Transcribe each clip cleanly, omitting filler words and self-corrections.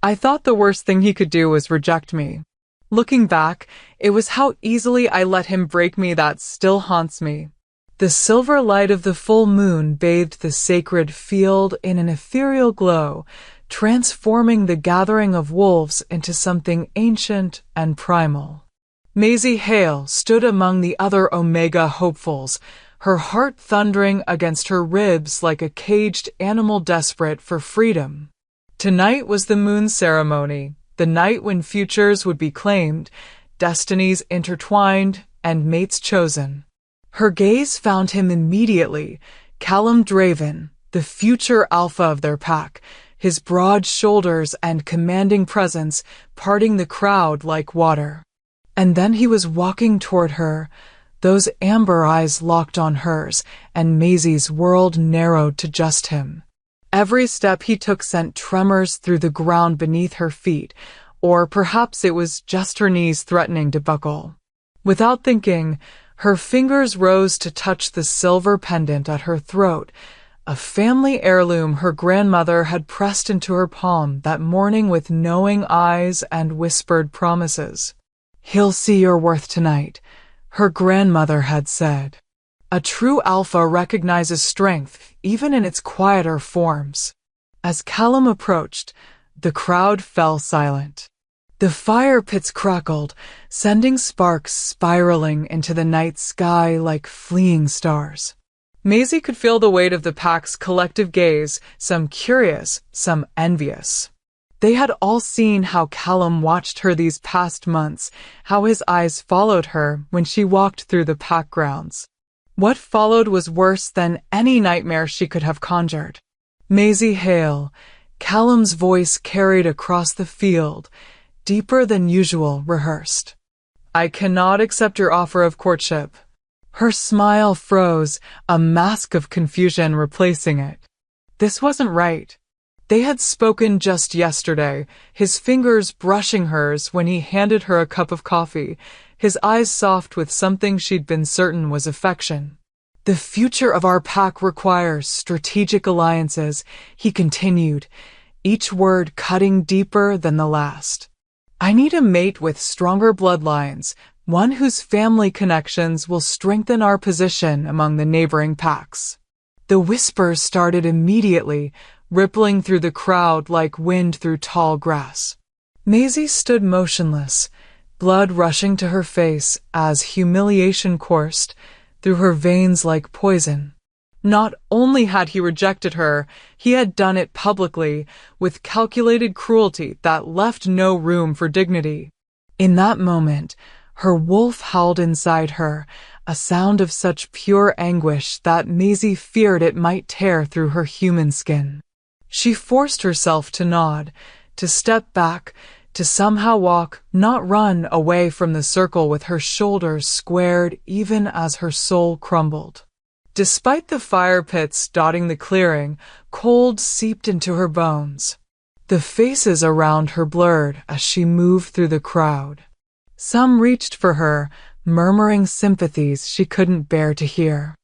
I thought the worst thing he could do was reject me. Looking back, it was how easily I let him break me that still haunts me. The silver light of the full moon bathed the sacred field in an ethereal glow, transforming the gathering of wolves into something ancient and primal. Maisie Hale stood among the other Omega hopefuls, her heart thundering against her ribs like a caged animal desperate for freedom. Tonight was the moon ceremony, the night when futures would be claimed, destinies intertwined, and mates chosen. Her gaze found him immediately, Callum Draven, the future alpha of their pack, his broad shoulders and commanding presence parting the crowd like water. And then he was walking toward her, those amber eyes locked on hers, and Maisie's world narrowed to just him. Every step he took sent tremors through the ground beneath her feet, or perhaps it was just her knees threatening to buckle. Without thinking, her fingers rose to touch the silver pendant at her throat, a family heirloom her grandmother had pressed into her palm that morning with knowing eyes and whispered promises. "He'll see your worth tonight," her grandmother had said. A true alpha recognizes strength, even in its quieter forms. As Callum approached, the crowd fell silent. The fire pits crackled, sending sparks spiraling into the night sky like fleeing stars. Maisie could feel the weight of the pack's collective gaze, some curious, some envious. They had all seen how Callum watched her these past months, how his eyes followed her when she walked through the pack grounds. What followed was worse than any nightmare she could have conjured. Maisie Hale, Callum's voice carried across the field, deeper than usual, rehearsed. "I cannot accept your offer of courtship." Her smile froze, a mask of confusion replacing it. This wasn't right. They had spoken just yesterday, his fingers brushing hers when he handed her a cup of coffee, his eyes soft with something she'd been certain was affection. "The future of our pack requires strategic alliances," he continued, each word cutting deeper than the last. "I need a mate with stronger bloodlines, one whose family connections will strengthen our position among the neighboring packs." The whispers started immediately, rippling through the crowd like wind through tall grass. Maisie stood motionless, blood rushing to her face as humiliation coursed through her veins like poison. Not only had he rejected her, he had done it publicly, with calculated cruelty that left no room for dignity. In that moment, her wolf howled inside her, a sound of such pure anguish that Maisie feared it might tear through her human skin. She forced herself to nod, to step back, to somehow walk, not run, away from the circle with her shoulders squared even as her soul crumbled. Despite the fire pits dotting the clearing, cold seeped into her bones. The faces around her blurred as she moved through the crowd. Some reached for her, murmuring sympathies she couldn't bear to hear.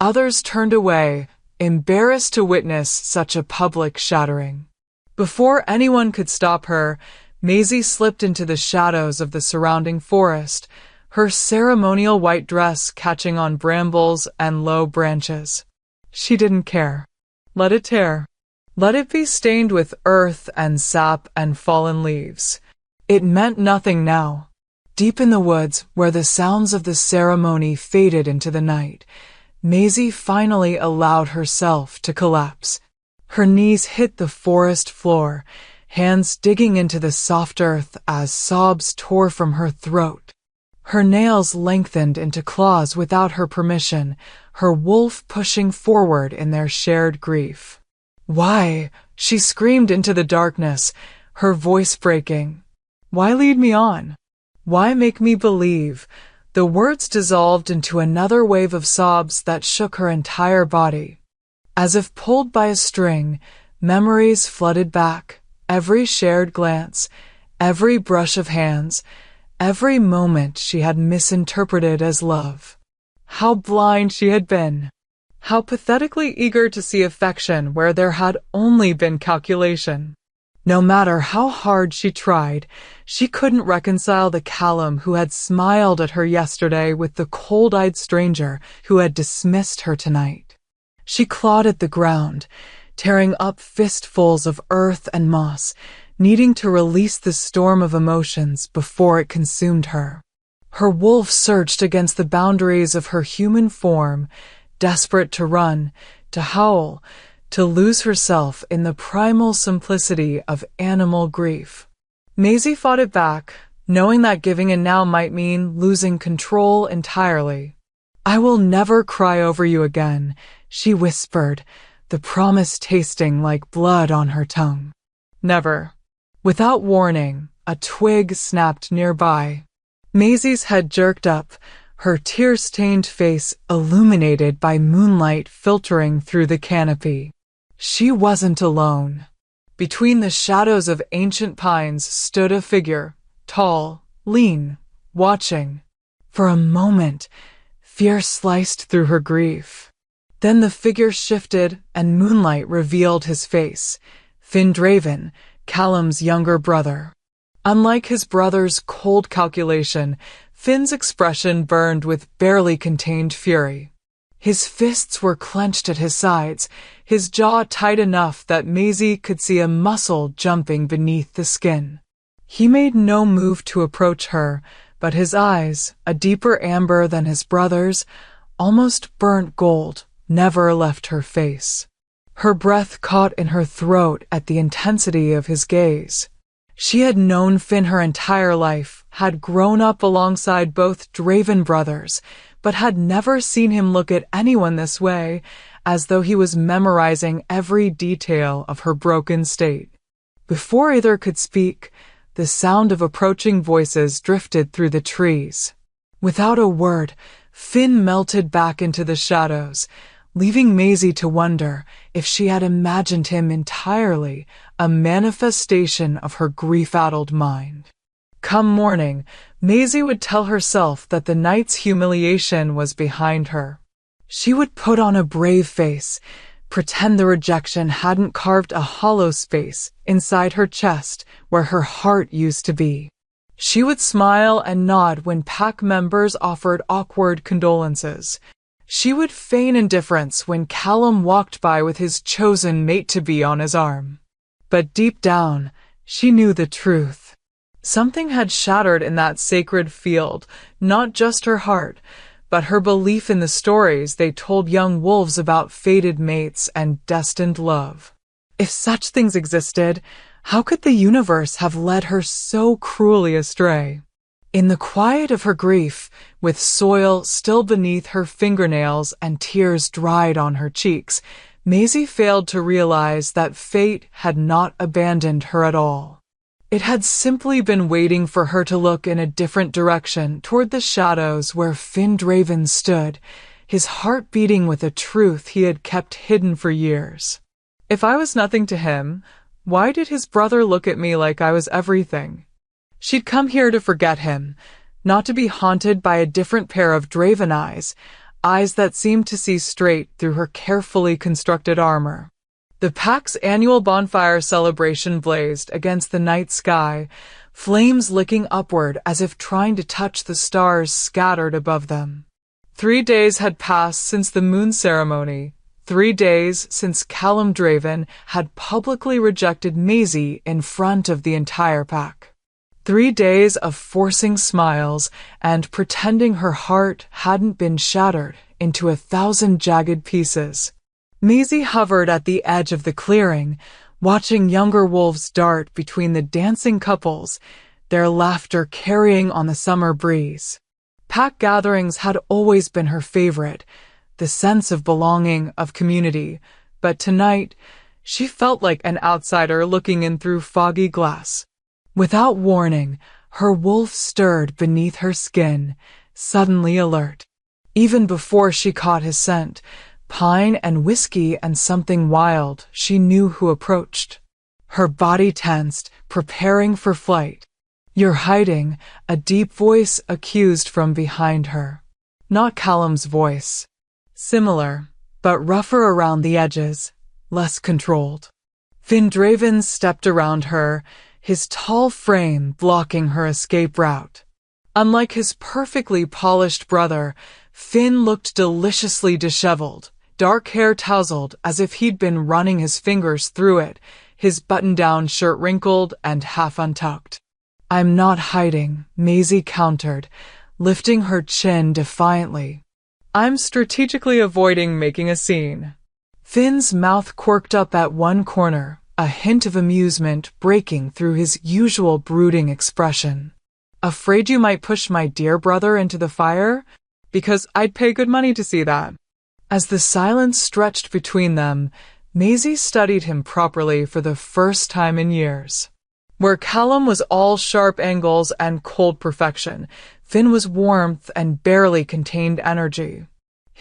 Others turned away, embarrassed to witness such a public shattering. Before anyone could stop her, Maisie slipped into the shadows of the surrounding forest, her ceremonial white dress catching on brambles and low branches. She didn't care. Let it tear. Let it be stained with earth and sap and fallen leaves. It meant nothing now. Deep in the woods, where the sounds of the ceremony faded into the night, Maisie finally allowed herself to collapse. Her knees hit the forest floor, hands digging into the soft earth as sobs tore from her throat. Her nails lengthened into claws without her permission, her wolf pushing forward in their shared grief. "Why?" she screamed into the darkness, her voice breaking. "Why lead me on? Why make me believe?" The words dissolved into another wave of sobs that shook her entire body. As if pulled by a string, memories flooded back, every shared glance, every brush of hands, every moment she had misinterpreted as love. How blind she had been! How pathetically eager to see affection where there had only been calculation. No matter how hard she tried, she couldn't reconcile the Callum who had smiled at her yesterday with the cold-eyed stranger who had dismissed her tonight. She clawed at the ground, tearing up fistfuls of earth and moss, needing to release the storm of emotions before it consumed her. Her wolf surged against the boundaries of her human form, desperate to run, to howl, to lose herself in the primal simplicity of animal grief. Maisie fought it back, knowing that giving in now might mean losing control entirely. "I will never cry over you again," she whispered, the promise tasting like blood on her tongue. "Never." Without warning, a twig snapped nearby. Maisie's head jerked up, her tear-stained face illuminated by moonlight filtering through the canopy. She wasn't alone. Between the shadows of ancient pines stood a figure, tall, lean, watching. For a moment, fear sliced through her grief. Then the figure shifted and moonlight revealed his face, Finn Draven, Callum's younger brother. Unlike his brother's cold calculation, Finn's expression burned with barely contained fury. His fists were clenched at his sides, his jaw tight enough that Maisie could see a muscle jumping beneath the skin. He made no move to approach her, but his eyes, a deeper amber than his brother's, almost burnt gold, never left her face. Her breath caught in her throat at the intensity of his gaze. She had known Finn her entire life, had grown up alongside both Draven brothers, but had never seen him look at anyone this way, as though he was memorizing every detail of her broken state. Before either could speak, the sound of approaching voices drifted through the trees. Without a word, Finn melted back into the shadows, leaving Maisie to wonder if she had imagined him entirely, a manifestation of her grief-addled mind. Come morning, Maisie would tell herself that the night's humiliation was behind her. She would put on a brave face, pretend the rejection hadn't carved a hollow space inside her chest where her heart used to be. She would smile and nod when pack members offered awkward condolences. She would feign indifference when Callum walked by with his chosen mate-to-be on his arm. But deep down, she knew the truth. Something had shattered in that sacred field, not just her heart, but her belief in the stories they told young wolves about fated mates and destined love. If such things existed, how could the universe have led her so cruelly astray? In the quiet of her grief, with soil still beneath her fingernails and tears dried on her cheeks, Maisie failed to realize that fate had not abandoned her at all. It had simply been waiting for her to look in a different direction toward the shadows where Finn Draven stood, his heart beating with a truth he had kept hidden for years. If I was nothing to him, why did his brother look at me like I was everything? She'd come here to forget him, not to be haunted by a different pair of Draven eyes, eyes that seemed to see straight through her carefully constructed armor. The pack's annual bonfire celebration blazed against the night sky, flames licking upward as if trying to touch the stars scattered above them. 3 days had passed since the moon ceremony, 3 days since Callum Draven had publicly rejected Maisie in front of the entire pack. 3 days of forcing smiles and pretending her heart hadn't been shattered into 1,000 jagged pieces. Maisie hovered at the edge of the clearing, watching younger wolves dart between the dancing couples, their laughter carrying on the summer breeze. Pack gatherings had always been her favorite, the sense of belonging, of community, but tonight she felt like an outsider looking in through foggy glass. Without warning, her wolf stirred beneath her skin, suddenly alert. Even before she caught his scent, pine and whiskey and something wild, she knew who approached. Her body tensed, preparing for flight. "You're hiding," a deep voice accused from behind her. Not Callum's voice. Similar, but rougher around the edges, less controlled. Finn Draven stepped around her, his tall frame blocking her escape route. Unlike his perfectly polished brother, Finn looked deliciously disheveled, dark hair tousled as if he'd been running his fingers through it, his button-down shirt wrinkled and half untucked. "I'm not hiding," Maisie countered, lifting her chin defiantly. "I'm strategically avoiding making a scene." Finn's mouth quirked up at one corner, a hint of amusement breaking through his usual brooding expression. "Afraid you might push my dear brother into the fire? Because I'd pay good money to see that." As the silence stretched between them, Maisie studied him properly for the first time in years. Where Callum was all sharp angles and cold perfection, Finn was warmth and barely contained energy.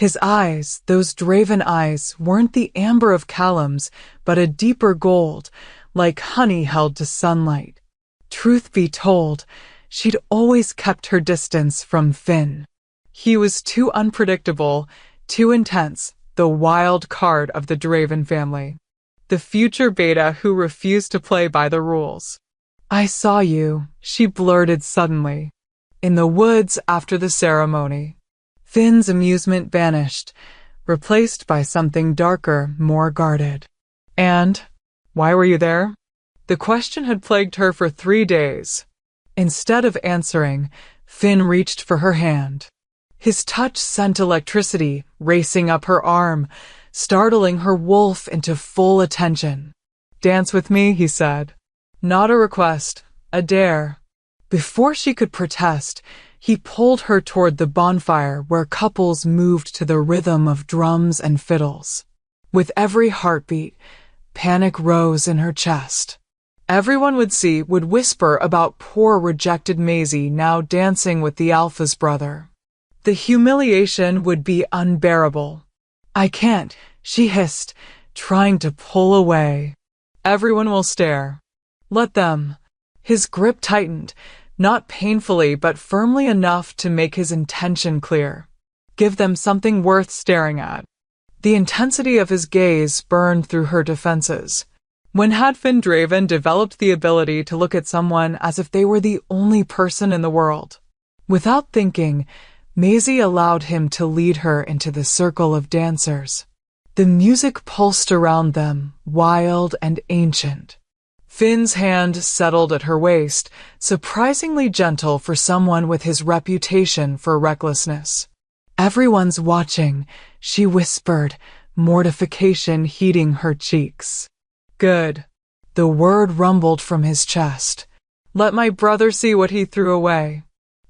His eyes, those Draven eyes, weren't the amber of Callum's, but a deeper gold, like honey held to sunlight. Truth be told, she'd always kept her distance from Finn. He was too unpredictable, too intense, the wild card of the Draven family. The future beta who refused to play by the rules. "I saw you," she blurted suddenly. "In the woods after the ceremony." Finn's amusement vanished, replaced by something darker, more guarded. "And? Why were you there?" The question had plagued her for 3 days. Instead of answering, Finn reached for her hand. His touch sent electricity racing up her arm, startling her wolf into full attention. "Dance with me," he said. Not a request, a dare. Before she could protest, he pulled her toward the bonfire where couples moved to the rhythm of drums and fiddles. With every heartbeat, panic rose in her chest. Everyone would see would whisper about poor rejected Maisie now dancing with the Alpha's brother. The humiliation would be unbearable. "I can't," she hissed, trying to pull away. "Everyone will stare. Let them." His grip tightened, not painfully but firmly enough to make his intention clear. Give them something worth staring at. The intensity of his gaze burned through her defenses. When had Finn Draven developed the ability to look at someone as if they were the only person in the world? Without thinking, Maisie allowed him to lead her into the circle of dancers. The music pulsed around them, wild and ancient. Finn's hand settled at her waist, surprisingly gentle for someone with his reputation for recklessness. "Everyone's watching," she whispered, mortification heating her cheeks. "Good." The word rumbled from his chest. "Let my brother see what he threw away."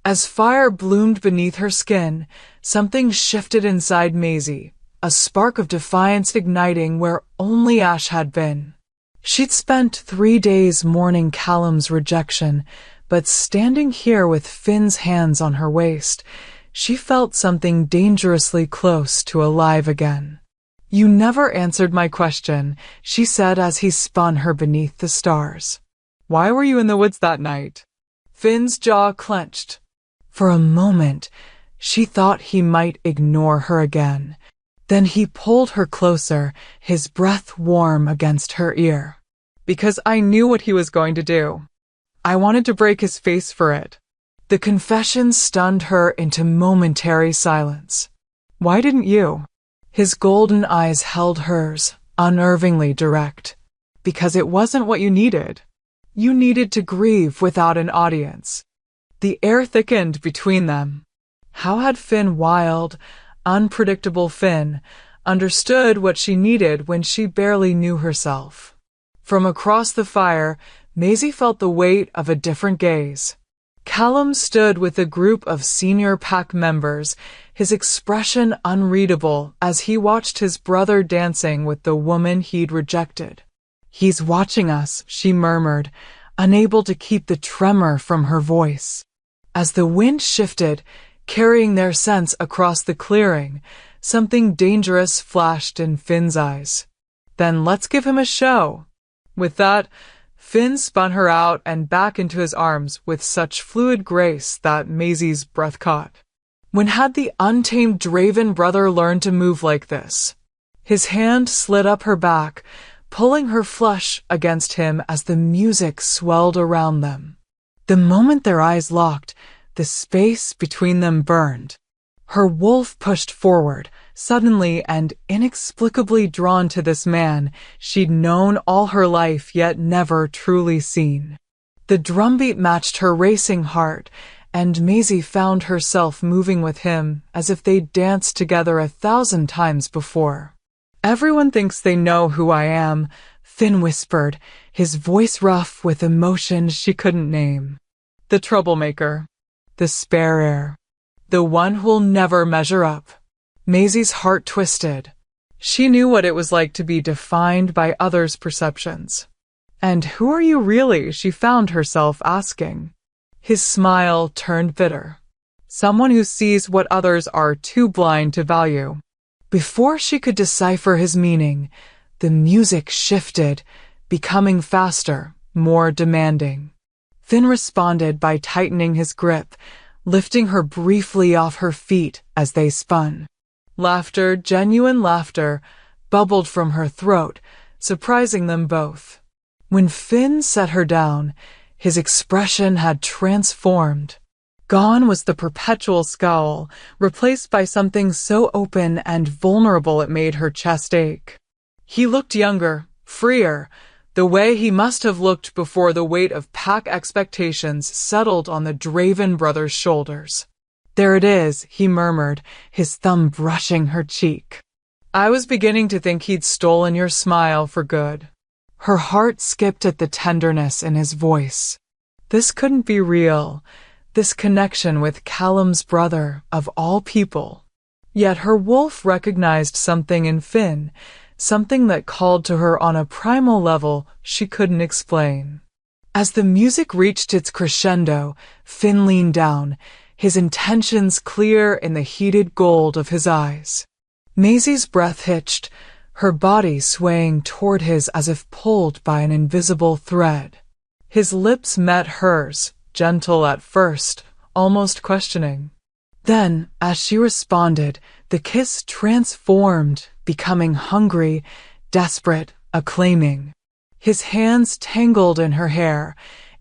As fire bloomed beneath her skin, something shifted inside Maisie, a spark of defiance igniting where only ash had been. She'd spent 3 days mourning Callum's rejection, but standing here with Finn's hands on her waist, she felt something dangerously close to alive again. "You never answered my question," she said as he spun her beneath the stars. "Why were you in the woods that night?" Finn's jaw clenched. For a moment, she thought he might ignore her again. Then he pulled her closer, his breath warm against her ear. "Because I knew what he was going to do. I wanted to break his face for it." The confession stunned her into momentary silence. "Why didn't you?" His golden eyes held hers, unnervingly direct. "Because it wasn't what you needed. You needed to grieve without an audience." The air thickened between them. How had Finn, wild, unpredictable Finn, understood what she needed when she barely knew herself? From across the fire, Maisie felt the weight of a different gaze. Callum stood with a group of senior pack members, his expression unreadable as he watched his brother dancing with the woman he'd rejected. "He's watching us," she murmured, unable to keep the tremor from her voice. As the wind shifted, carrying their scents across the clearing, something dangerous flashed in Finn's eyes. "Then let's give him a show." With that, Finn spun her out and back into his arms with such fluid grace that Maisie's breath caught. When had the untamed Draven brother learned to move like this? His hand slid up her back, pulling her flush against him as the music swelled around them. The moment their eyes locked, the space between them burned. Her wolf pushed forward, suddenly and inexplicably drawn to this man she'd known all her life yet never truly seen. The drumbeat matched her racing heart, and Maisie found herself moving with him as if they'd danced together 1,000 times before. "Everyone thinks they know who I am," Finn whispered, his voice rough with emotion she couldn't name. "The troublemaker. The spare heir. The one who'll never measure up." Maisie's heart twisted. She knew what it was like to be defined by others' perceptions. "And who are you really?" she found herself asking. His smile turned bitter. "Someone who sees what others are too blind to value." Before she could decipher his meaning, the music shifted, becoming faster, more demanding. Finn responded by tightening his grip, lifting her briefly off her feet as they spun. Laughter, genuine laughter, bubbled from her throat, surprising them both. When Finn set her down, his expression had transformed. Gone was the perpetual scowl, replaced by something so open and vulnerable it made her chest ache. He looked younger, freer, the way he must have looked before the weight of pack expectations settled on the Draven brothers' shoulders. "There it is," he murmured, his thumb brushing her cheek. "I was beginning to think he'd stolen your smile for good." Her heart skipped at the tenderness in his voice. This couldn't be real, this connection with Callum's brother, of all people. Yet her wolf recognized something in Finn, something that called to her on a primal level she couldn't explain. As the music reached its crescendo, Finn leaned down, his intentions clear in the heated gold of his eyes. Maisie's breath hitched, her body swaying toward his as if pulled by an invisible thread. His lips met hers, gentle at first, almost questioning. Then, as she responded, the kiss transformed, becoming hungry, desperate, acclaiming. His hands tangled in her hair,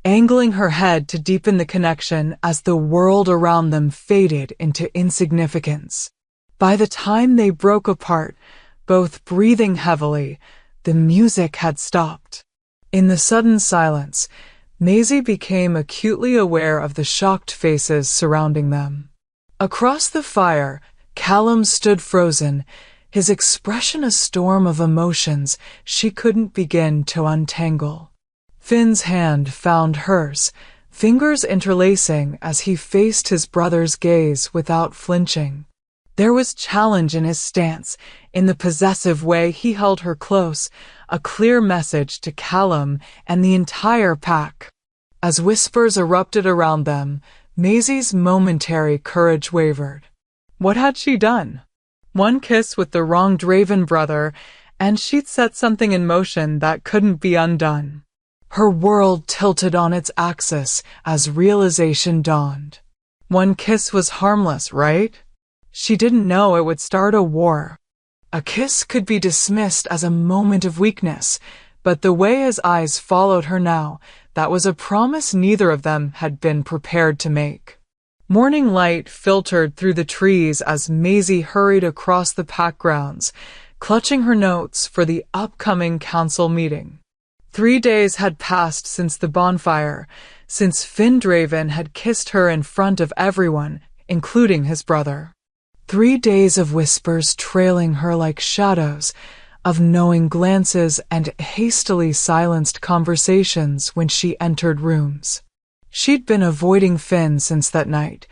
angling her head to deepen the connection as the world around them faded into insignificance. By the time they broke apart, both breathing heavily, the music had stopped. In the sudden silence, Maisie became acutely aware of the shocked faces surrounding them. Across the fire, Callum stood frozen, his expression a storm of emotions she couldn't begin to untangle. Finn's hand found hers, fingers interlacing as he faced his brother's gaze without flinching. There was challenge in his stance, in the possessive way he held her close, a clear message to Callum and the entire pack. As whispers erupted around them, Maisie's momentary courage wavered. What had she done? One kiss with the wrong Draven brother, and she'd set something in motion that couldn't be undone. Her world tilted on its axis as realization dawned. One kiss was harmless, right? She didn't know it would start a war. A kiss could be dismissed as a moment of weakness, but the way his eyes followed her now, that was a promise neither of them had been prepared to make. Morning light filtered through the trees as Maisie hurried across the pack grounds, clutching her notes for the upcoming council meeting. 3 days had passed since the bonfire, since Finn Draven had kissed her in front of everyone, including his brother. 3 days of whispers trailing her like shadows, of knowing glances and hastily silenced conversations when she entered rooms. She'd been avoiding Finn since that night,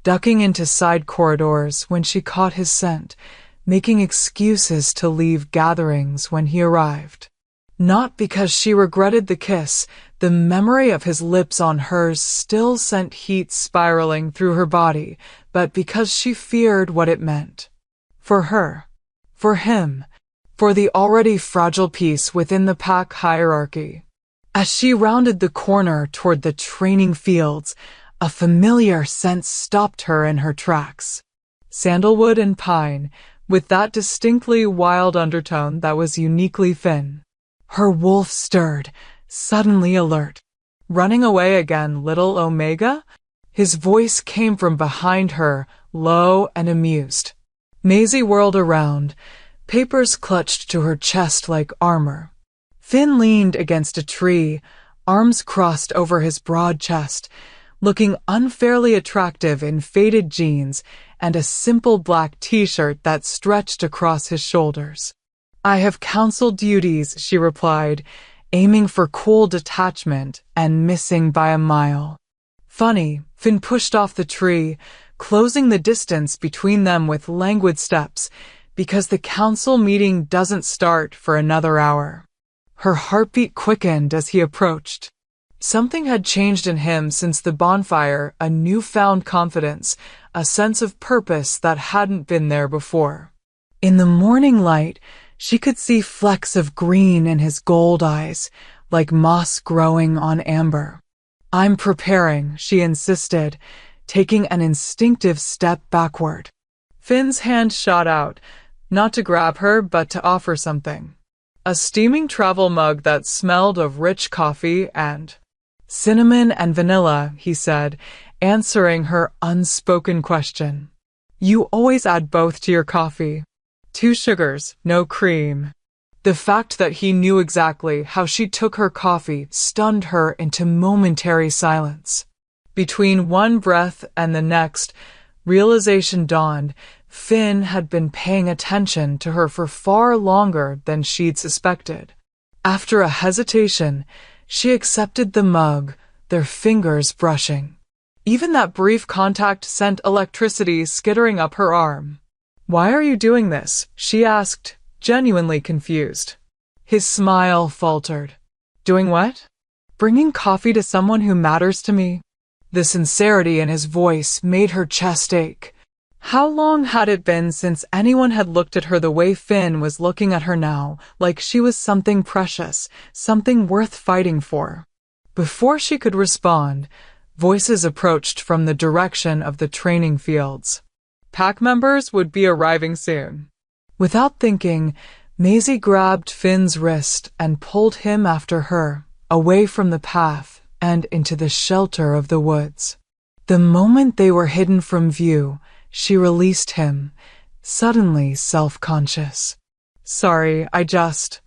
ducking into side corridors when she caught his scent, making excuses to leave gatherings when he arrived. Not because she regretted the kiss, the memory of his lips on hers still sent heat spiraling through her body, but because she feared what it meant. For her. For him. For the already fragile peace within the pack hierarchy. As she rounded the corner toward the training fields, a familiar scent stopped her in her tracks. Sandalwood and pine, with that distinctly wild undertone that was uniquely Finn. Her wolf stirred, suddenly alert. Running away again, little Omega? His voice came from behind her, low and amused. Maisie whirled around, papers clutched to her chest like armor. Finn leaned against a tree, arms crossed over his broad chest, looking unfairly attractive in faded jeans and a simple black t-shirt that stretched across his shoulders. "I have council duties," she replied, aiming for cool detachment and missing by a mile. Funny, Finn pushed off the tree, closing the distance between them with languid steps, because the council meeting doesn't start for another hour. Her heartbeat quickened as he approached. Something had changed in him since the bonfire, a newfound confidence, a sense of purpose that hadn't been there before. In the morning light, she could see flecks of green in his gold eyes, like moss growing on amber. "I'm preparing," she insisted, taking an instinctive step backward. Finn's hand shot out, not to grab her, but to offer something. A steaming travel mug that smelled of rich coffee and cinnamon and vanilla, he said, answering her unspoken question. "You always add both to your coffee. 2 sugars, no cream." The fact that he knew exactly how she took her coffee stunned her into momentary silence. Between one breath and the next, realization dawned. Finn had been paying attention to her for far longer than she'd suspected. After a hesitation, she accepted the mug, their fingers brushing. Even that brief contact sent electricity skittering up her arm. "Why are you doing this?" she asked, genuinely confused. His smile faltered. "Doing what?" "Bringing coffee to someone who matters to me." The sincerity in his voice made her chest ache. How long had it been since anyone had looked at her the way Finn was looking at her now, like she was something precious, something worth fighting for? Before she could respond, voices approached from the direction of the training fields. Pack members would be arriving soon. Without thinking, Maisie grabbed Finn's wrist and pulled him after her, away from the path and into the shelter of the woods. The moment they were hidden from view, she released him, suddenly self-conscious. "Sorry, I just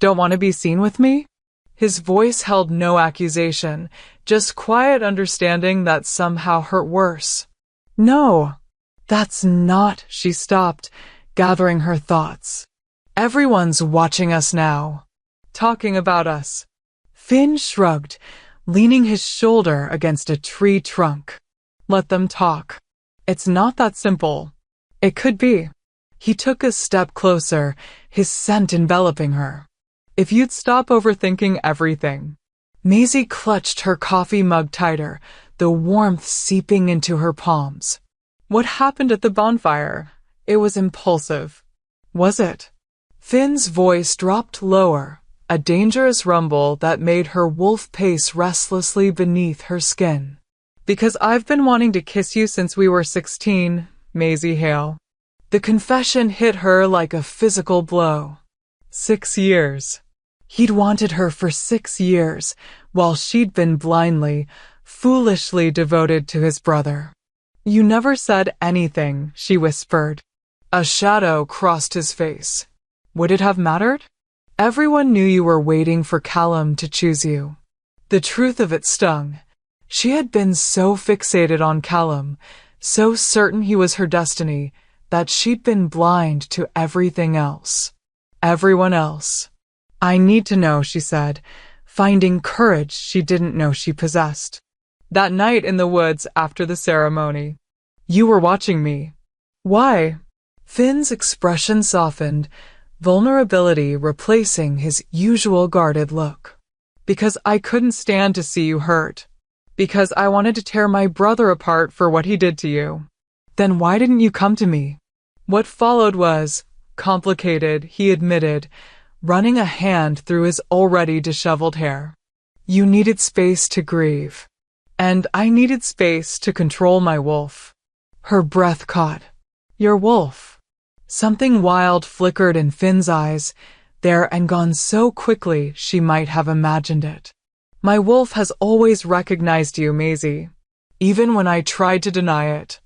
don't want to be seen with me?" His voice held no accusation, just quiet understanding that somehow hurt worse. "No, that's not," she stopped, gathering her thoughts. "Everyone's watching us now. Talking about us." Finn shrugged, leaning his shoulder against a tree trunk. "Let them talk. It's not that simple." "It could be." He took a step closer, his scent enveloping her. "If you'd stop overthinking everything." Maisie clutched her coffee mug tighter, the warmth seeping into her palms. "What happened at the bonfire? It was impulsive." "Was it?" Finn's voice dropped lower, a dangerous rumble that made her wolf pace restlessly beneath her skin. "Because I've been wanting to kiss you since we were 16, Maisie Hale." The confession hit her like a physical blow. 6 years. He'd wanted her for 6 years, while she'd been blindly, foolishly devoted to his brother. "You never said anything," she whispered. A shadow crossed his face. "Would it have mattered? Everyone knew you were waiting for Callum to choose you." The truth of it stung. She had been so fixated on Callum, so certain he was her destiny, that she'd been blind to everything else. Everyone else. "I need to know," she said, finding courage she didn't know she possessed. "That night in the woods after the ceremony. You were watching me." "Why?" Finn's expression softened, vulnerability replacing his usual guarded look. "Because I couldn't stand to see you hurt. Because I wanted to tear my brother apart for what he did to you." "Then why didn't you come to me?" What followed was complicated, he admitted, running a hand through his already disheveled hair. "You needed space to grieve. And I needed space to control my wolf." Her breath caught. "Your wolf?" Something wild flickered in Finn's eyes, there and gone so quickly she might have imagined it. My wolf has always recognized you, Maisie, even when I tried to deny it.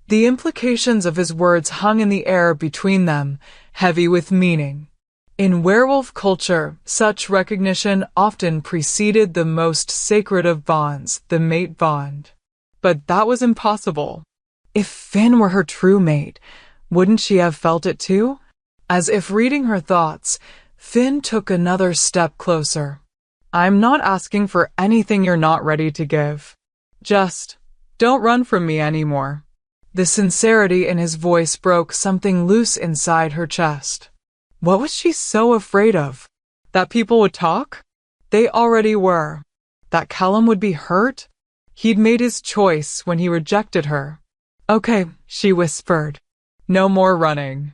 The implications of his words hung in the air between them, heavy with meaning. In werewolf culture, such recognition often preceded the most sacred of bonds, the mate bond. But that was impossible. If Finn were her true mate, wouldn't she have felt it too? As if reading her thoughts, Finn took another step closer. I'm not asking for anything you're not ready to give. Just don't run from me anymore. The sincerity in his voice broke something loose inside her chest. What was she so afraid of? That people would talk? They already were. That Callum would be hurt? He'd made his choice when he rejected her. Okay, she whispered. No more running.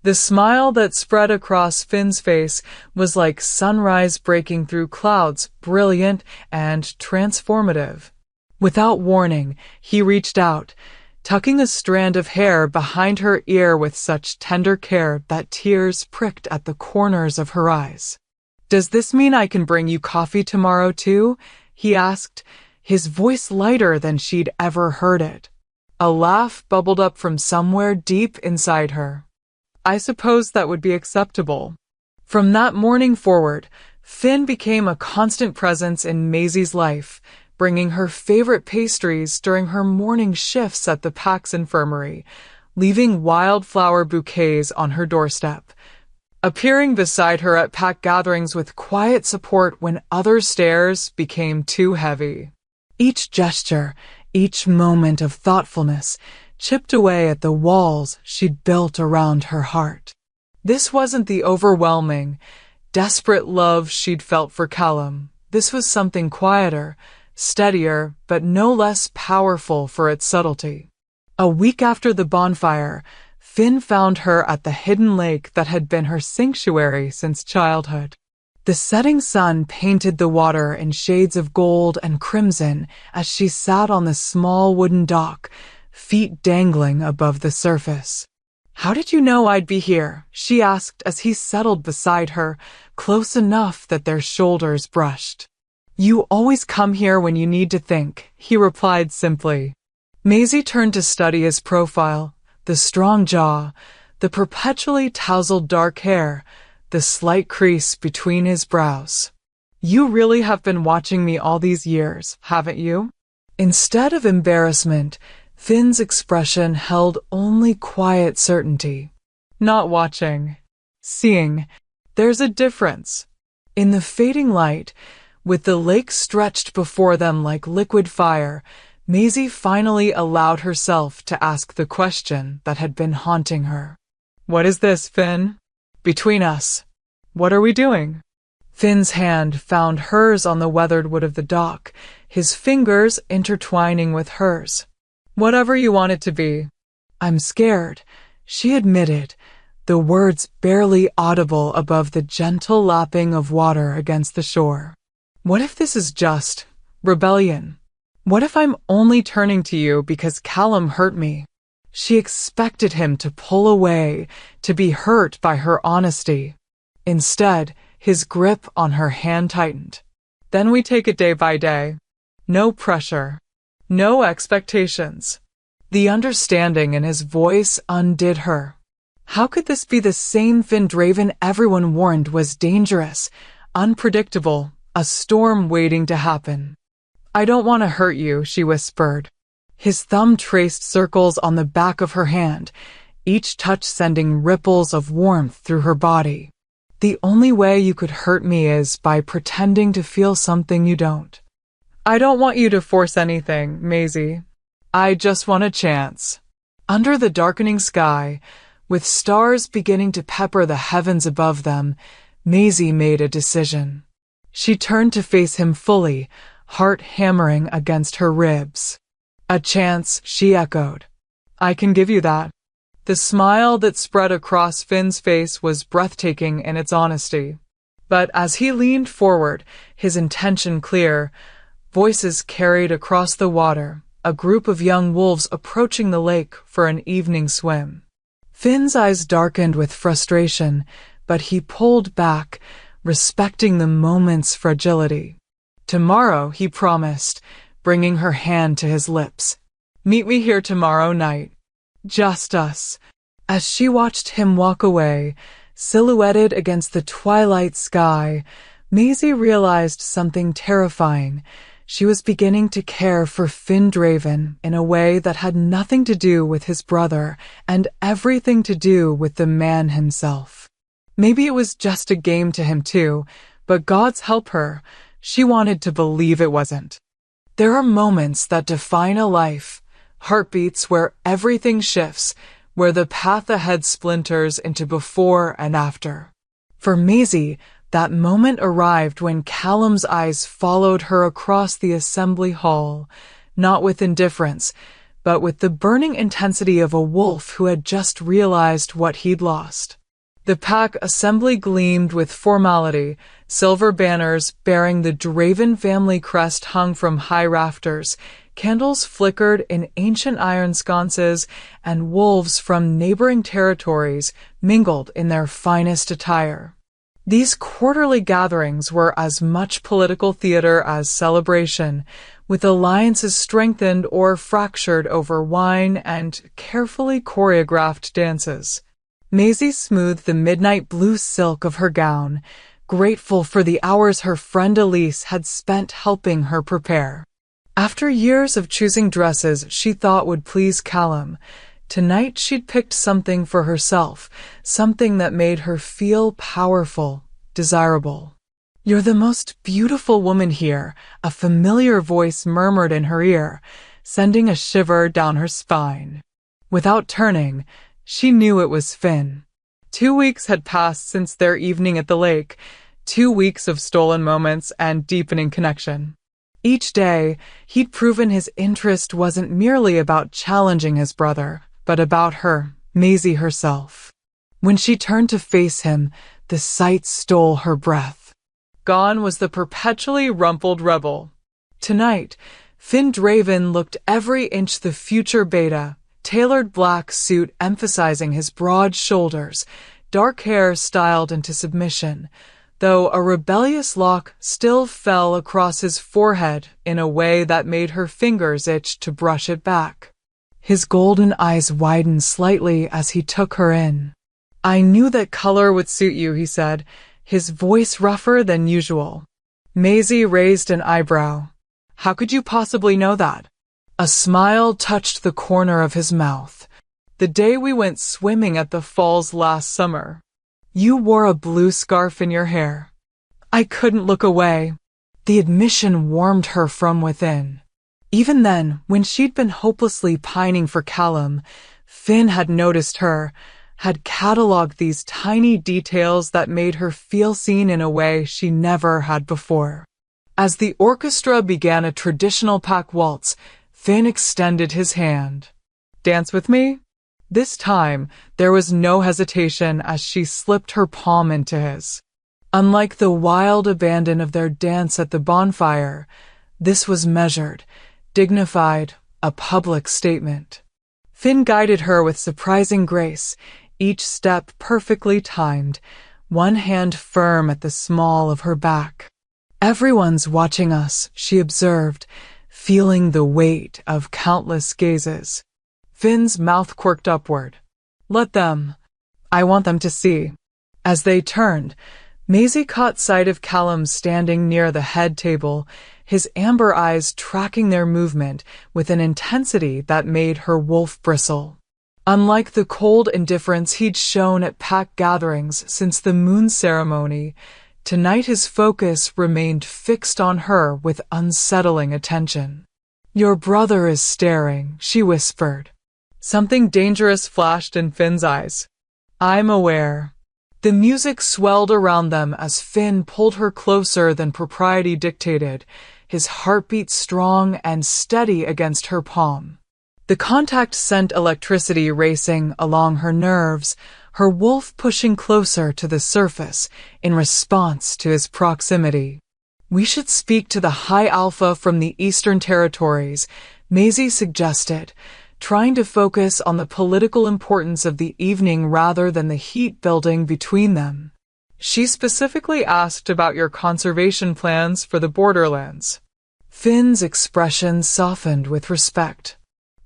The smile that spread across Finn's face was like sunrise breaking through clouds, brilliant and transformative. Without warning, he reached out, tucking a strand of hair behind her ear with such tender care that tears pricked at the corners of her eyes. Does this mean I can bring you coffee tomorrow too? He asked, his voice lighter than she'd ever heard it. A laugh bubbled up from somewhere deep inside her. I suppose that would be acceptable. From that morning forward, Finn became a constant presence in Maisie's life, bringing her favorite pastries during her morning shifts at the Pax Infirmary, leaving wildflower bouquets on her doorstep, appearing beside her at pack gatherings with quiet support when other stares became too heavy. Each gesture, each moment of thoughtfulness, chipped away at the walls she'd built around her heart. This wasn't the overwhelming, desperate love she'd felt for Callum. This was something quieter, steadier, but no less powerful for its subtlety. A week after the bonfire, Finn found her at the hidden lake that had been her sanctuary since childhood. The setting sun painted the water in shades of gold and crimson as she sat on the small wooden dock, feet dangling above the surface. How did you know I'd be here? She asked as he settled beside her, close enough that their shoulders brushed. You always come here when you need to think, he replied simply. Maisie turned to study his profile, the strong jaw, the perpetually tousled dark hair, the slight crease between his brows. You really have been watching me all these years, haven't you? Instead of embarrassment, Finn's expression held only quiet certainty. Not watching. Seeing. There's a difference. In the fading light, with the lake stretched before them like liquid fire, Maisie finally allowed herself to ask the question that had been haunting her. What is this, Finn? Between us. What are we doing? Finn's hand found hers on the weathered wood of the dock, his fingers intertwining with hers. Whatever you want it to be. I'm scared, she admitted, the words barely audible above the gentle lapping of water against the shore. What if this is just rebellion? What if I'm only turning to you because Callum hurt me? She expected him to pull away, to be hurt by her honesty. Instead, his grip on her hand tightened. Then we take it day by day. No pressure. No expectations. The understanding in his voice undid her. How could this be the same Finn Draven everyone warned was dangerous, unpredictable, a storm waiting to happen? I don't want to hurt you, she whispered. His thumb traced circles on the back of her hand, each touch sending ripples of warmth through her body. The only way you could hurt me is by pretending to feel something you don't. I don't want you to force anything, Maisie. I just want a chance. Under the darkening sky, with stars beginning to pepper the heavens above them, Maisie made a decision. She turned to face him fully, heart hammering against her ribs. A chance, she echoed. I can give you that. The smile that spread across Finn's face was breathtaking in its honesty. But as he leaned forward, his intention clear, voices carried across the water, a group of young wolves approaching the lake for an evening swim. Finn's eyes darkened with frustration, but he pulled back, respecting the moment's fragility. Tomorrow, he promised, bringing her hand to his lips. Meet me here tomorrow night. Just us. As she watched him walk away, silhouetted against the twilight sky, Maisie realized something terrifying. She was beginning to care for Finn Draven in a way that had nothing to do with his brother and everything to do with the man himself. Maybe it was just a game to him too, but God's help her, she wanted to believe it wasn't. There are moments that define a life, heartbeats where everything shifts, where the path ahead splinters into before and after. For Maisie, that moment arrived when Callum's eyes followed her across the assembly hall, not with indifference, but with the burning intensity of a wolf who had just realized what he'd lost. The pack assembly gleamed with formality, silver banners bearing the Draven family crest hung from high rafters, candles flickered in ancient iron sconces, and wolves from neighboring territories mingled in their finest attire. These quarterly gatherings were as much political theater as celebration, with alliances strengthened or fractured over wine and carefully choreographed dances. Maisie smoothed the midnight blue silk of her gown, grateful for the hours her friend Elise had spent helping her prepare. After years of choosing dresses she thought would please Callum, tonight she'd picked something for herself, something that made her feel powerful, desirable. "You're the most beautiful woman here," a familiar voice murmured in her ear, sending a shiver down her spine. Without turning, she knew it was Finn. 2 weeks had passed since their evening at the lake, 2 weeks of stolen moments and deepening connection. Each day, he'd proven his interest wasn't merely about challenging his brother, but about her, Maisie herself. When she turned to face him, the sight stole her breath. Gone was the perpetually rumpled rebel. Tonight, Finn Draven looked every inch the future beta, tailored black suit emphasizing his broad shoulders, dark hair styled into submission, though a rebellious lock still fell across his forehead in a way that made her fingers itch to brush it back. His golden eyes widened slightly as he took her in. "I knew that color would suit you," he said, his voice rougher than usual. Maisie raised an eyebrow. "How could you possibly know that?" A smile touched the corner of his mouth. "The day we went swimming at the falls last summer. You wore a blue scarf in your hair." I couldn't look away. The admission warmed her from within. Even then, when she'd been hopelessly pining for Callum, Finn had noticed her, had catalogued these tiny details that made her feel seen in a way she never had before. As the orchestra began a traditional pack waltz, Finn extended his hand. "Dance with me?" This time, there was no hesitation as she slipped her palm into his. Unlike the wild abandon of their dance at the bonfire, this was measured, dignified, a public statement. Finn guided her with surprising grace, each step perfectly timed, one hand firm at the small of her back. "Everyone's watching us," she observed, feeling the weight of countless gazes. Finn's mouth quirked upward. "Let them. I want them to see." As they turned, Maisie caught sight of Callum standing near the head table, his amber eyes tracking their movement with an intensity that made her wolf bristle. Unlike the cold indifference he'd shown at pack gatherings since the moon ceremony, tonight his focus remained fixed on her with unsettling attention. "Your brother is staring," she whispered. Something dangerous flashed in Finn's eyes. "I'm aware." The music swelled around them as Finn pulled her closer than propriety dictated, his heartbeat strong and steady against her palm. The contact sent electricity racing along her nerves, her wolf pushing closer to the surface in response to his proximity. "We should speak to the High Alpha from the Eastern Territories," Maisie suggested, trying to focus on the political importance of the evening rather than the heat building between them. She specifically asked about your conservation plans for the Borderlands. Finn's expression softened with respect.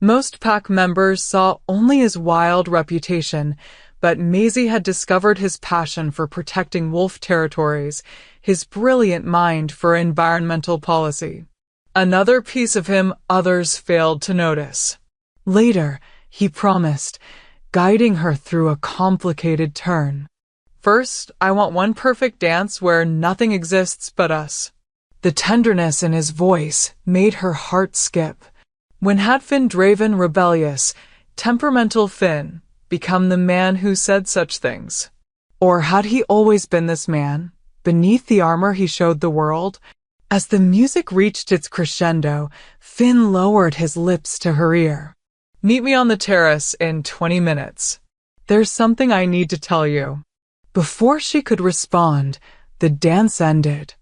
Most pack members saw only his wild reputation, but Maisie had discovered his passion for protecting wolf territories, his brilliant mind for environmental policy. Another piece of him others failed to notice. Later, he promised, guiding her through a complicated turn. First, I want one perfect dance where nothing exists but us. The tenderness in his voice made her heart skip. When had Finn Draven, rebellious, temperamental Finn, become the man who said such things? Or had he always been this man, beneath the armor he showed the world? As the music reached its crescendo, Finn lowered his lips to her ear. Meet me on the terrace in 20 minutes. There's something I need to tell you. Before she could respond, the dance ended.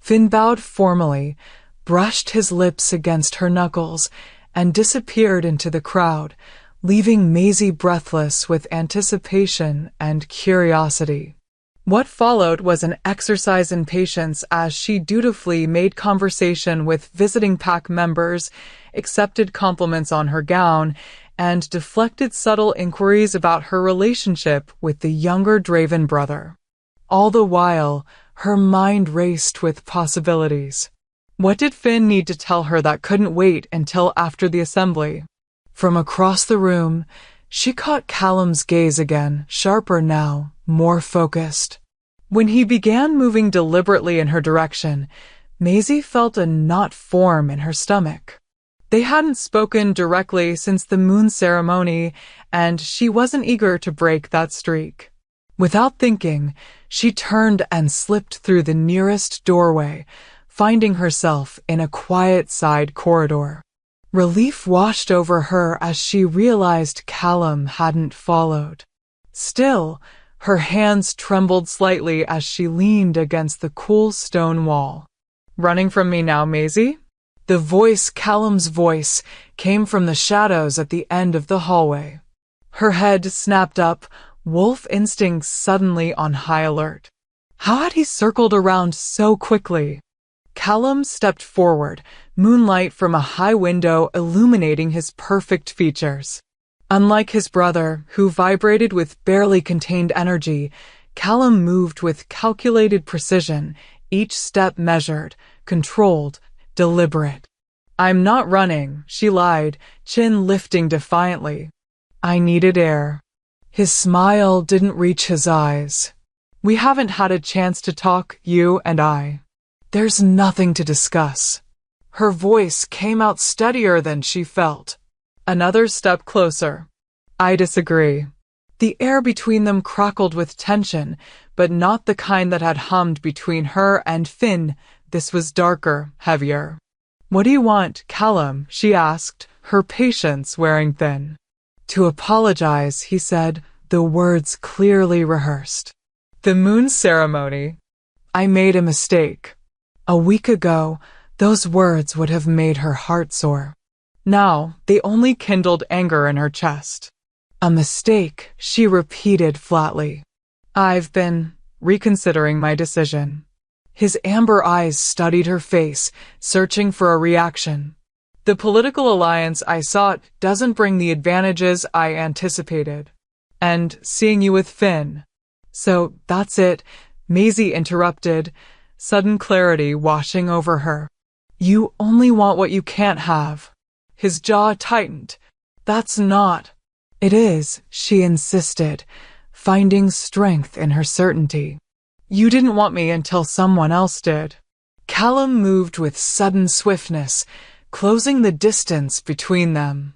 Finn bowed formally, brushed his lips against her knuckles, and disappeared into the crowd, leaving Maisie breathless with anticipation and curiosity. What followed was an exercise in patience as she dutifully made conversation with visiting pack members, accepted compliments on her gown, and deflected subtle inquiries about her relationship with the younger Draven brother. All the while, her mind raced with possibilities. What did Finn need to tell her that couldn't wait until after the assembly? From across the room, she caught Callum's gaze again, sharper now, more focused. When he began moving deliberately in her direction, Maisie felt a knot form in her stomach. They hadn't spoken directly since the moon ceremony, and she wasn't eager to break that streak. Without thinking, she turned and slipped through the nearest doorway, finding herself in a quiet side corridor. Relief washed over her as she realized Callum hadn't followed. Still, her hands trembled slightly as she leaned against the cool stone wall. Running from me now, Maisie? Callum's voice, came from the shadows at the end of the hallway. Her head snapped up, wolf instincts suddenly on high alert. How had he circled around so quickly? Callum stepped forward, moonlight from a high window illuminating his perfect features. Unlike his brother, who vibrated with barely contained energy, Callum moved with calculated precision, each step measured, controlled, deliberate. I'm not running, she lied, chin lifting defiantly. I needed air. His smile didn't reach his eyes. We haven't had a chance to talk, you and I. There's nothing to discuss. Her voice came out steadier than she felt. Another step closer. I disagree. The air between them crackled with tension, but not the kind that had hummed between her and Finn. This was darker, heavier. What do you want, Callum? She asked, her patience wearing thin. To apologize, he said, the words clearly rehearsed. The moon ceremony. I made a mistake. A week ago, those words would have made her heart sore. Now, they only kindled anger in her chest. A mistake, she repeated flatly. I've been reconsidering my decision. His amber eyes studied her face, searching for a reaction. The political alliance I sought doesn't bring the advantages I anticipated. And seeing you with Finn. So, that's it, Maisie interrupted, sudden clarity washing over her. You only want what you can't have. His jaw tightened. That's not. It is, she insisted, finding strength in her certainty. You didn't want me until someone else did. Callum moved with sudden swiftness, closing the distance between them.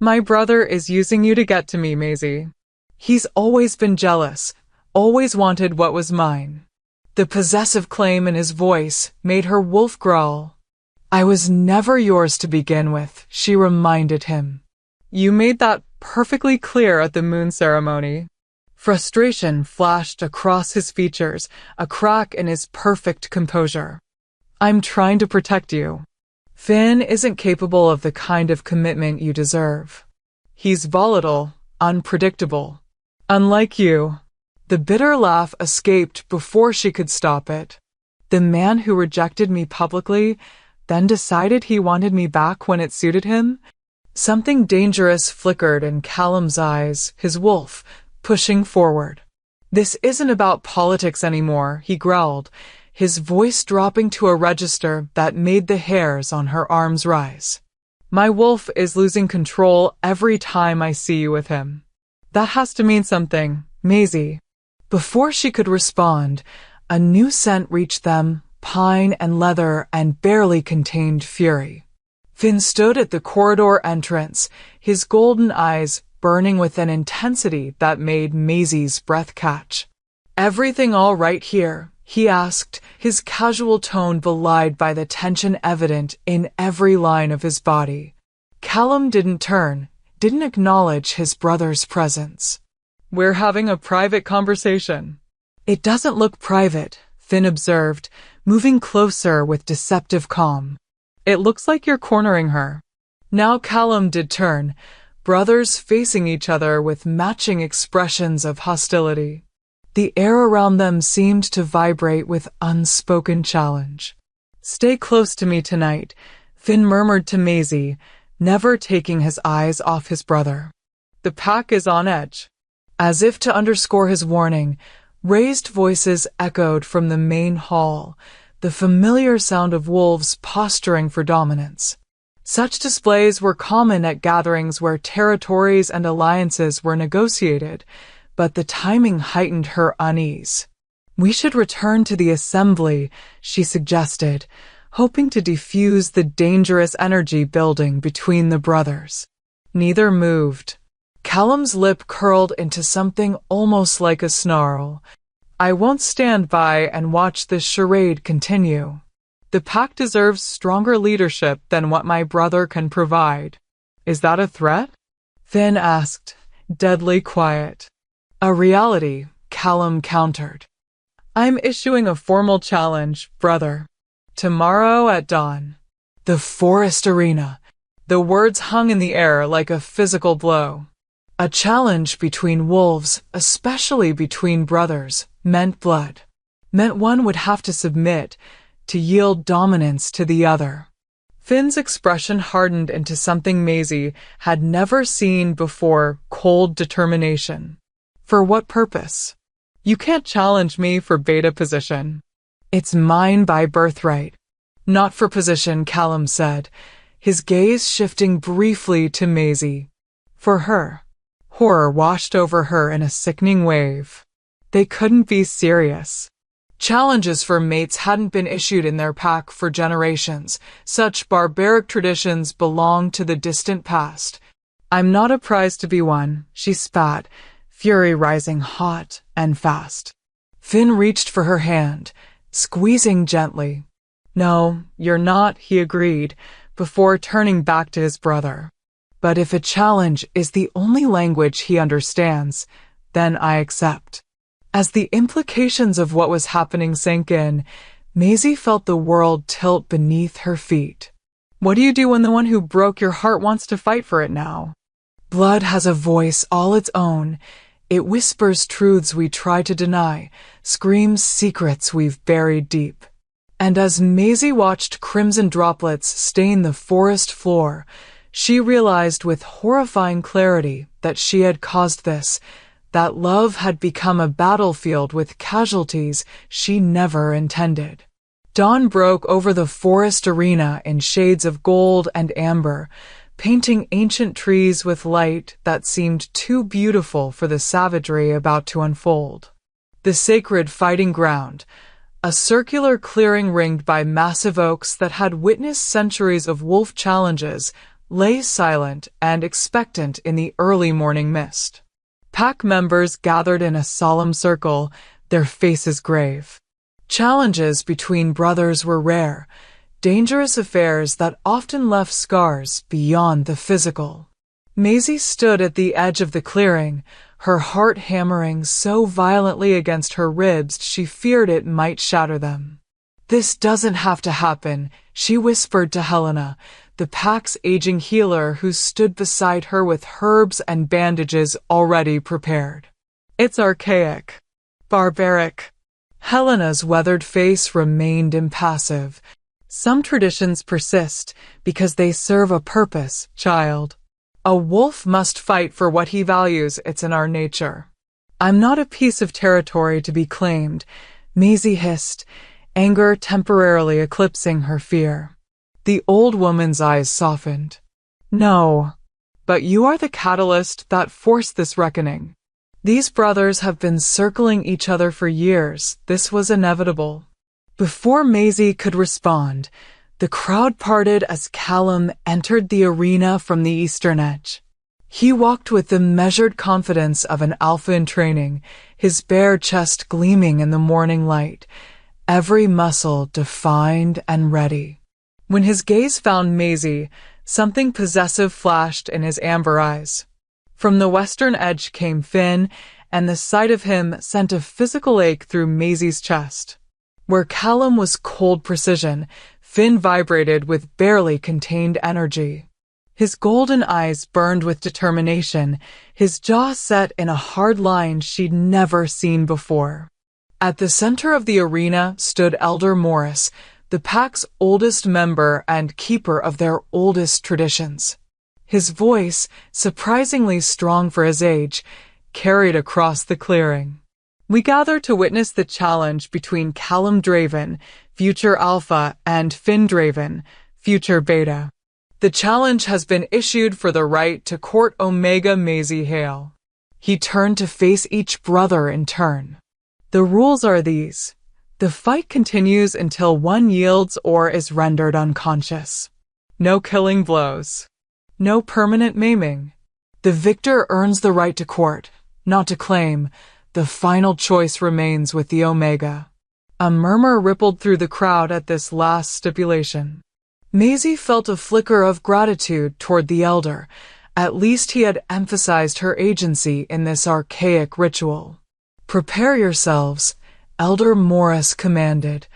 My brother is using you to get to me, Maisie. He's always been jealous, always wanted what was mine. The possessive claim in his voice made her wolf growl. I was never yours to begin with, she reminded him. You made that perfectly clear at the moon ceremony. Frustration flashed across his features, a crack in his perfect composure. I'm trying to protect you. Finn isn't capable of the kind of commitment you deserve. He's volatile, unpredictable. Unlike you. The bitter laugh escaped before she could stop it. The man who rejected me publicly, then decided he wanted me back when it suited him? Something dangerous flickered in Callum's eyes, his wolf, pushing forward. This isn't about politics anymore, he growled, his voice dropping to a register that made the hairs on her arms rise. My wolf is losing control every time I see you with him. That has to mean something, Maisie. Before she could respond, a new scent reached them, pine and leather and barely contained fury. Finn stood at the corridor entrance, his golden eyes burning with an intensity that made Maisie's breath catch. Everything all right here? He asked, his casual tone belied by the tension evident in every line of his body. Callum didn't turn, didn't acknowledge his brother's presence. We're having a private conversation. It doesn't look private, Finn observed, moving closer with deceptive calm. It looks like you're cornering her. Now Callum did turn, brothers facing each other with matching expressions of hostility. The air around them seemed to vibrate with unspoken challenge. Stay close to me tonight, Finn murmured to Maisie, never taking his eyes off his brother. The pack is on edge. As if to underscore his warning, raised voices echoed from the main hall, the familiar sound of wolves posturing for dominance. Such displays were common at gatherings where territories and alliances were negotiated, but the timing heightened her unease. We should return to the assembly, she suggested, hoping to diffuse the dangerous energy building between the brothers. Neither moved. Callum's lip curled into something almost like a snarl. I won't stand by and watch this charade continue. The pack deserves stronger leadership than what my brother can provide. Is that a threat? Finn asked, deadly quiet. A reality, Callum countered. I'm issuing a formal challenge, brother. Tomorrow at dawn. The forest arena. The words hung in the air like a physical blow. A challenge between wolves, especially between brothers, meant blood. Meant one would have to submit, to yield dominance to the other. Finn's expression hardened into something Maisie had never seen before, cold determination. For what purpose? You can't challenge me for beta position. It's mine by birthright. Not for position, Callum said, his gaze shifting briefly to Maisie. For her. Horror washed over her in a sickening wave. They couldn't be serious. Challenges for mates hadn't been issued in their pack for generations. Such barbaric traditions belonged to the distant past. I'm not a prize to be won, she spat, fury rising hot and fast. Finn reached for her hand, squeezing gently. No, you're not, he agreed, before turning back to his brother. But if a challenge is the only language he understands, then I accept. As the implications of what was happening sank in, Maisie felt the world tilt beneath her feet. What do you do when the one who broke your heart wants to fight for it now? Blood has a voice all its own. It whispers truths we try to deny, screams secrets we've buried deep. And as Maisie watched crimson droplets stain the forest floor, she realized with horrifying clarity that she had caused this, that love had become a battlefield with casualties she never intended. Dawn broke over the forest arena in shades of gold and amber, painting ancient trees with light that seemed too beautiful for the savagery about to unfold. The sacred fighting ground, a circular clearing ringed by massive oaks that had witnessed centuries of wolf challenges, lay silent and expectant in the early morning mist. Pack members gathered in a solemn circle, their faces grave. Challenges between brothers were rare, dangerous affairs that often left scars beyond the physical. Maisie stood at the edge of the clearing, her heart hammering so violently against her ribs she feared it might shatter them. This doesn't have to happen, she whispered to Helena, the pack's aging healer who stood beside her with herbs and bandages already prepared. It's archaic. Barbaric. Helena's weathered face remained impassive. Some traditions persist because they serve a purpose, child. A wolf must fight for what he values. It's in our nature. I'm not a piece of territory to be claimed, Maisie hissed, anger temporarily eclipsing her fear. The old woman's eyes softened. No, but you are the catalyst that forced this reckoning. These brothers have been circling each other for years. This was inevitable. Before Maisie could respond, the crowd parted as Callum entered the arena from the eastern edge. He walked with the measured confidence of an alpha in training, his bare chest gleaming in the morning light, every muscle defined and ready. When his gaze found Maisie, something possessive flashed in his amber eyes. From the western edge came Finn, and the sight of him sent a physical ache through Maisie's chest. Where Callum was cold precision, Finn vibrated with barely contained energy. His golden eyes burned with determination, his jaw set in a hard line she'd never seen before. At the center of the arena stood Elder Morris, the pack's oldest member and keeper of their oldest traditions. His voice, surprisingly strong for his age, carried across the clearing. We gather to witness the challenge between Callum Draven, future Alpha, and Finn Draven, future Beta. The challenge has been issued for the right to court Omega Maisie Hale. He turned to face each brother in turn. The rules are these. The fight continues until one yields or is rendered unconscious. No killing blows. No permanent maiming. The victor earns the right to court, not to claim. The final choice remains with the Omega. A murmur rippled through the crowd at this last stipulation. Maisie felt a flicker of gratitude toward the elder. At least he had emphasized her agency in this archaic ritual. Prepare yourselves, Elder Morris commanded,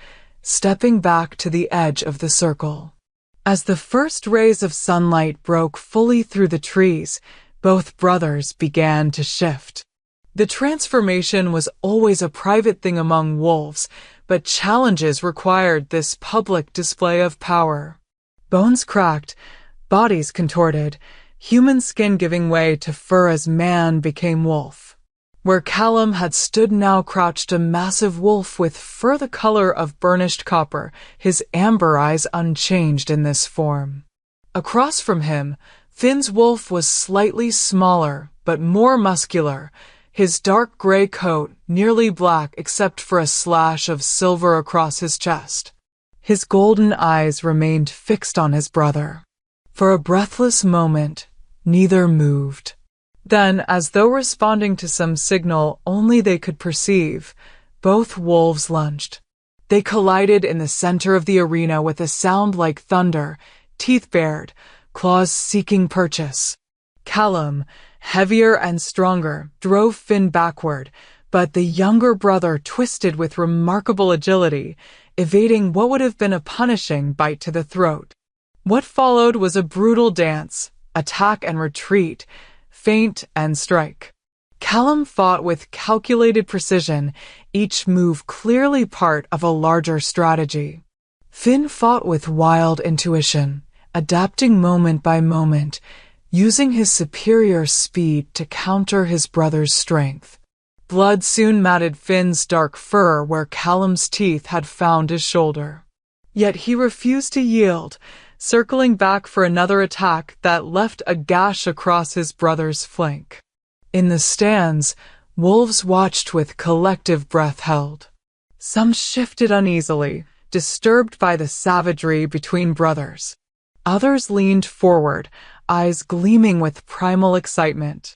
stepping back to the edge of the circle. As the first rays of sunlight broke fully through the trees, both brothers began to shift. The transformation was always a private thing among wolves, but challenges required this public display of power. Bones cracked, bodies contorted, human skin giving way to fur as man became wolf. Where Callum had stood now crouched a massive wolf with fur the color of burnished copper, his amber eyes unchanged in this form. Across from him, Finn's wolf was slightly smaller, but more muscular, his dark gray coat nearly black except for a slash of silver across his chest. His golden eyes remained fixed on his brother. For a breathless moment, neither moved. Then, as though responding to some signal only they could perceive, both wolves lunged. They collided in the center of the arena with a sound like thunder, teeth bared, claws seeking purchase. Callum, heavier and stronger, drove Finn backward, but the younger brother twisted with remarkable agility, evading what would have been a punishing bite to the throat. What followed was a brutal dance, attack and retreat, feint and strike. Callum fought with calculated precision, each move clearly part of a larger strategy. Finn fought with wild intuition, adapting moment by moment, using his superior speed to counter his brother's strength. Blood soon matted Finn's dark fur where Callum's teeth had found his shoulder. Yet he refused to yield, circling back for another attack that left a gash across his brother's flank. In the stands, wolves watched with collective breath held. Some shifted uneasily, disturbed by the savagery between brothers. Others leaned forward, eyes gleaming with primal excitement.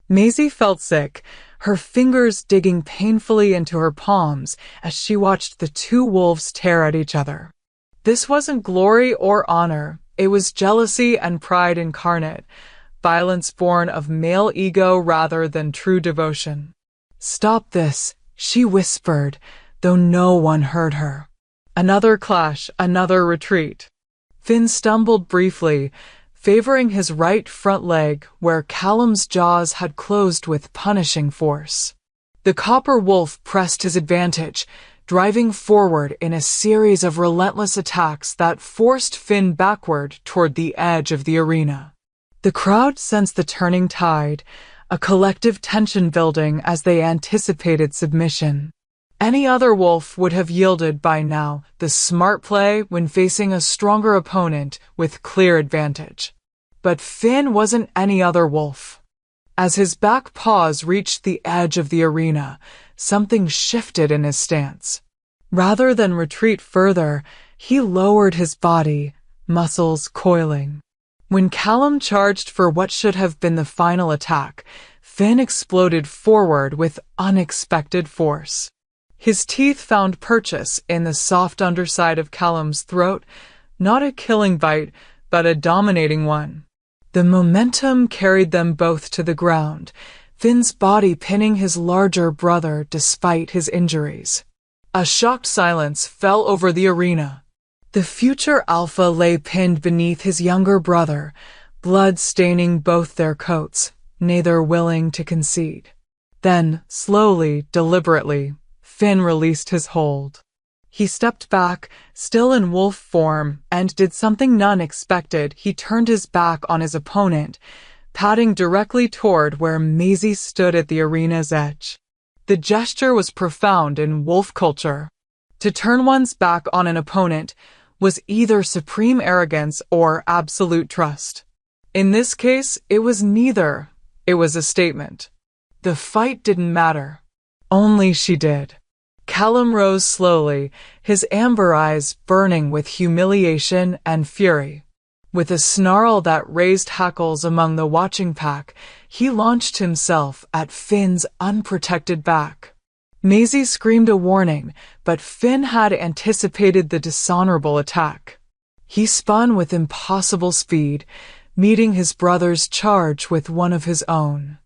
Maisie felt sick, her fingers digging painfully into her palms as she watched the two wolves tear at each other. This wasn't glory or honor, it was jealousy and pride incarnate, violence born of male ego rather than true devotion. "Stop this," she whispered, though no one heard her. Another clash, another retreat. Finn stumbled briefly, favoring his right front leg where Callum's jaws had closed with punishing force. The copper wolf pressed his advantage, driving forward in a series of relentless attacks that forced Finn backward toward the edge of the arena. The crowd sensed the turning tide, a collective tension building as they anticipated submission. Any other wolf would have yielded by now, the smart play when facing a stronger opponent with clear advantage. But Finn wasn't any other wolf. As his back paws reached the edge of the arena, something shifted in his stance. Rather than retreat further, he lowered his body, muscles coiling. When Callum charged for what should have been the final attack, Finn exploded forward with unexpected force. His teeth found purchase in the soft underside of Callum's throat, not a killing bite, but a dominating one. The momentum carried them both to the ground, Finn's body pinning his larger brother despite his injuries. A shocked silence fell over the arena. The future Alpha lay pinned beneath his younger brother, blood staining both their coats, neither willing to concede. Then, slowly, deliberately, Finn released his hold. He stepped back, still in wolf form, and did something none expected. He turned his back on his opponent, padding directly toward where Maisie stood at the arena's edge. The gesture was profound in wolf culture. To turn one's back on an opponent was either supreme arrogance or absolute trust. In this case, it was neither. It was a statement. The fight didn't matter. Only she did. Callum rose slowly, his amber eyes burning with humiliation and fury. With a snarl that raised hackles among the watching pack, he launched himself at Finn's unprotected back. Maisie screamed a warning, but Finn had anticipated the dishonorable attack. He spun with impossible speed, meeting his brother's charge with one of his own.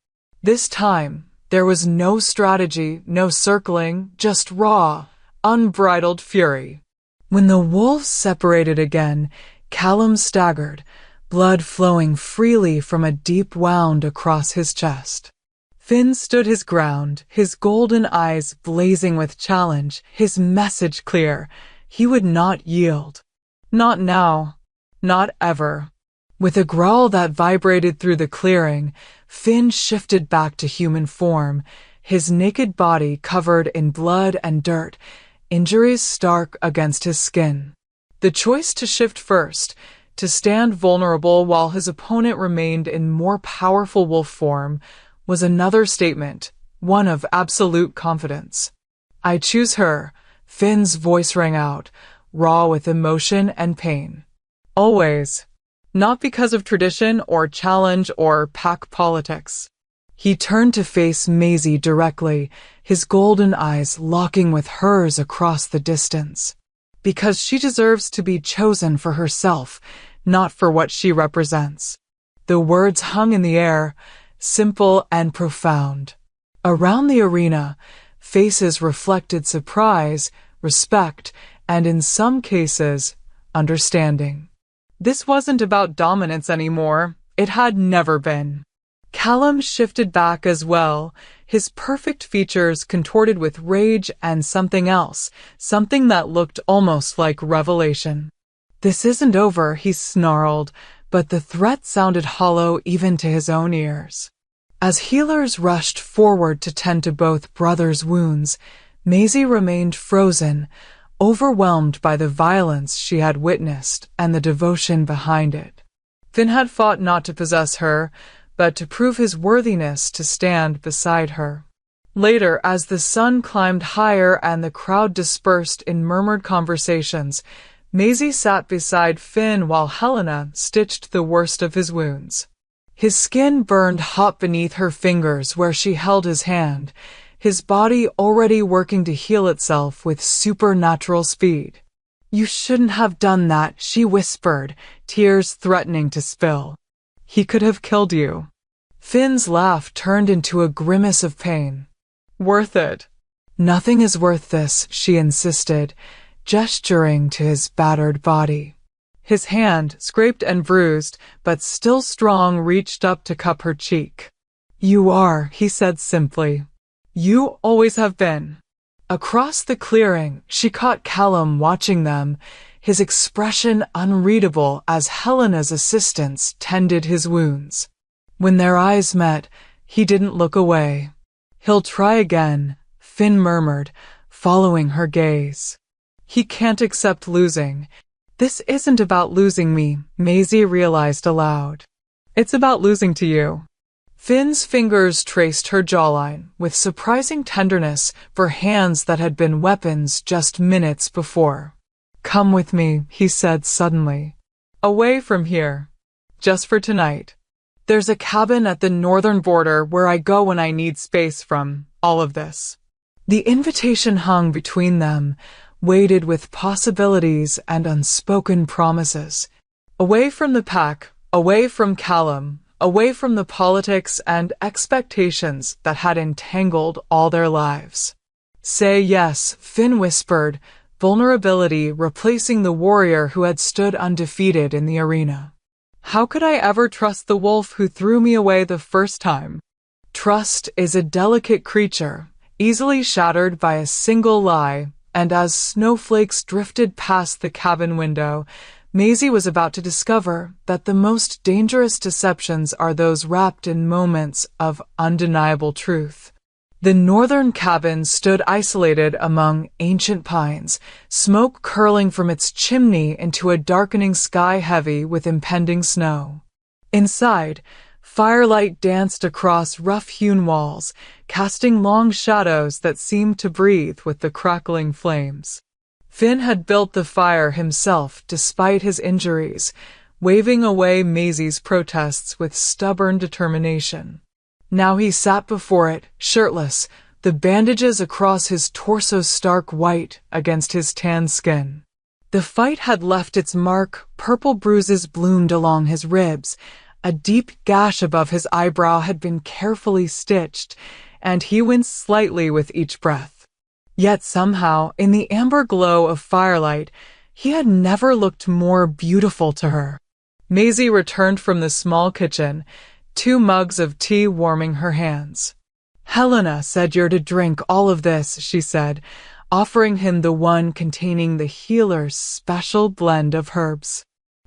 This time, there was no strategy, no circling, just raw, unbridled fury. When the wolves separated again, Callum staggered, blood flowing freely from a deep wound across his chest. Finn stood his ground, his golden eyes blazing with challenge, his message clear. He would not yield. Not now. Not ever. With a growl that vibrated through the clearing, Finn shifted back to human form, his naked body covered in blood and dirt, injuries stark against his skin. The choice to shift first, to stand vulnerable while his opponent remained in more powerful wolf form, was another statement, one of absolute confidence. "I choose her," Finn's voice rang out, raw with emotion and pain. Always. Not because of tradition or challenge or pack politics. He turned to face Maisie directly, his golden eyes locking with hers across the distance. Because she deserves to be chosen for herself, not for what she represents. The words hung in the air, simple and profound. Around the arena, faces reflected surprise, respect, and in some cases, understanding. This wasn't about dominance anymore. It had never been. Callum shifted back as well, his perfect features contorted with rage and something else, something that looked almost like revelation. "This isn't over," he snarled, but the threat sounded hollow even to his own ears. As healers rushed forward to tend to both brothers' wounds, Maisie remained frozen, overwhelmed by the violence she had witnessed and the devotion behind it. Finn had fought not to possess her, but to prove his worthiness to stand beside her. Later, as the sun climbed higher and the crowd dispersed in murmured conversations, Maisie sat beside Finn while Helena stitched the worst of his wounds. His skin burned hot beneath her fingers where she held his hand, his body already working to heal itself with supernatural speed. "You shouldn't have done that," she whispered, tears threatening to spill. "He could have killed you." Finn's laugh turned into a grimace of pain. "Worth it." "Nothing is worth this," she insisted, gesturing to his battered body. His hand, scraped and bruised, but still strong, reached up to cup her cheek. "You are," he said simply. You always have been. Across the clearing, she caught Callum watching them, his expression unreadable as Helena's assistants tended his wounds. When their eyes met, he didn't look away. He'll try again, Finn murmured, following her gaze. He can't accept losing. This isn't about losing me, Maisie realized aloud. It's about losing to you. Finn's fingers traced her jawline with surprising tenderness for hands that had been weapons just minutes before. Come with me, he said suddenly. Away from here. Just for tonight. There's a cabin at the northern border where I go when I need space from all of this. The invitation hung between them, weighted with possibilities and unspoken promises. Away from the pack, away from Callum, away from the politics and expectations that had entangled all their lives. Say yes, Finn whispered, vulnerability replacing the warrior who had stood undefeated in the arena. How could I ever trust the wolf who threw me away the first time? Trust is a delicate creature, easily shattered by a single lie, and as snowflakes drifted past the cabin window, Maisie was about to discover that the most dangerous deceptions are those wrapped in moments of undeniable truth. The northern cabin stood isolated among ancient pines, smoke curling from its chimney into a darkening sky heavy with impending snow. Inside, firelight danced across rough-hewn walls, casting long shadows that seemed to breathe with the crackling flames. Finn had built the fire himself despite his injuries, waving away Maisie's protests with stubborn determination. Now he sat before it, shirtless, the bandages across his torso stark white against his tan skin. The fight had left its mark, purple bruises bloomed along his ribs, a deep gash above his eyebrow had been carefully stitched, and he winced slightly with each breath. Yet somehow, in the amber glow of firelight, he had never looked more beautiful to her. Maisie returned from the small kitchen, 2 mugs of tea warming her hands. Helena said you're to drink all of this, she said, offering him the one containing the healer's special blend of herbs.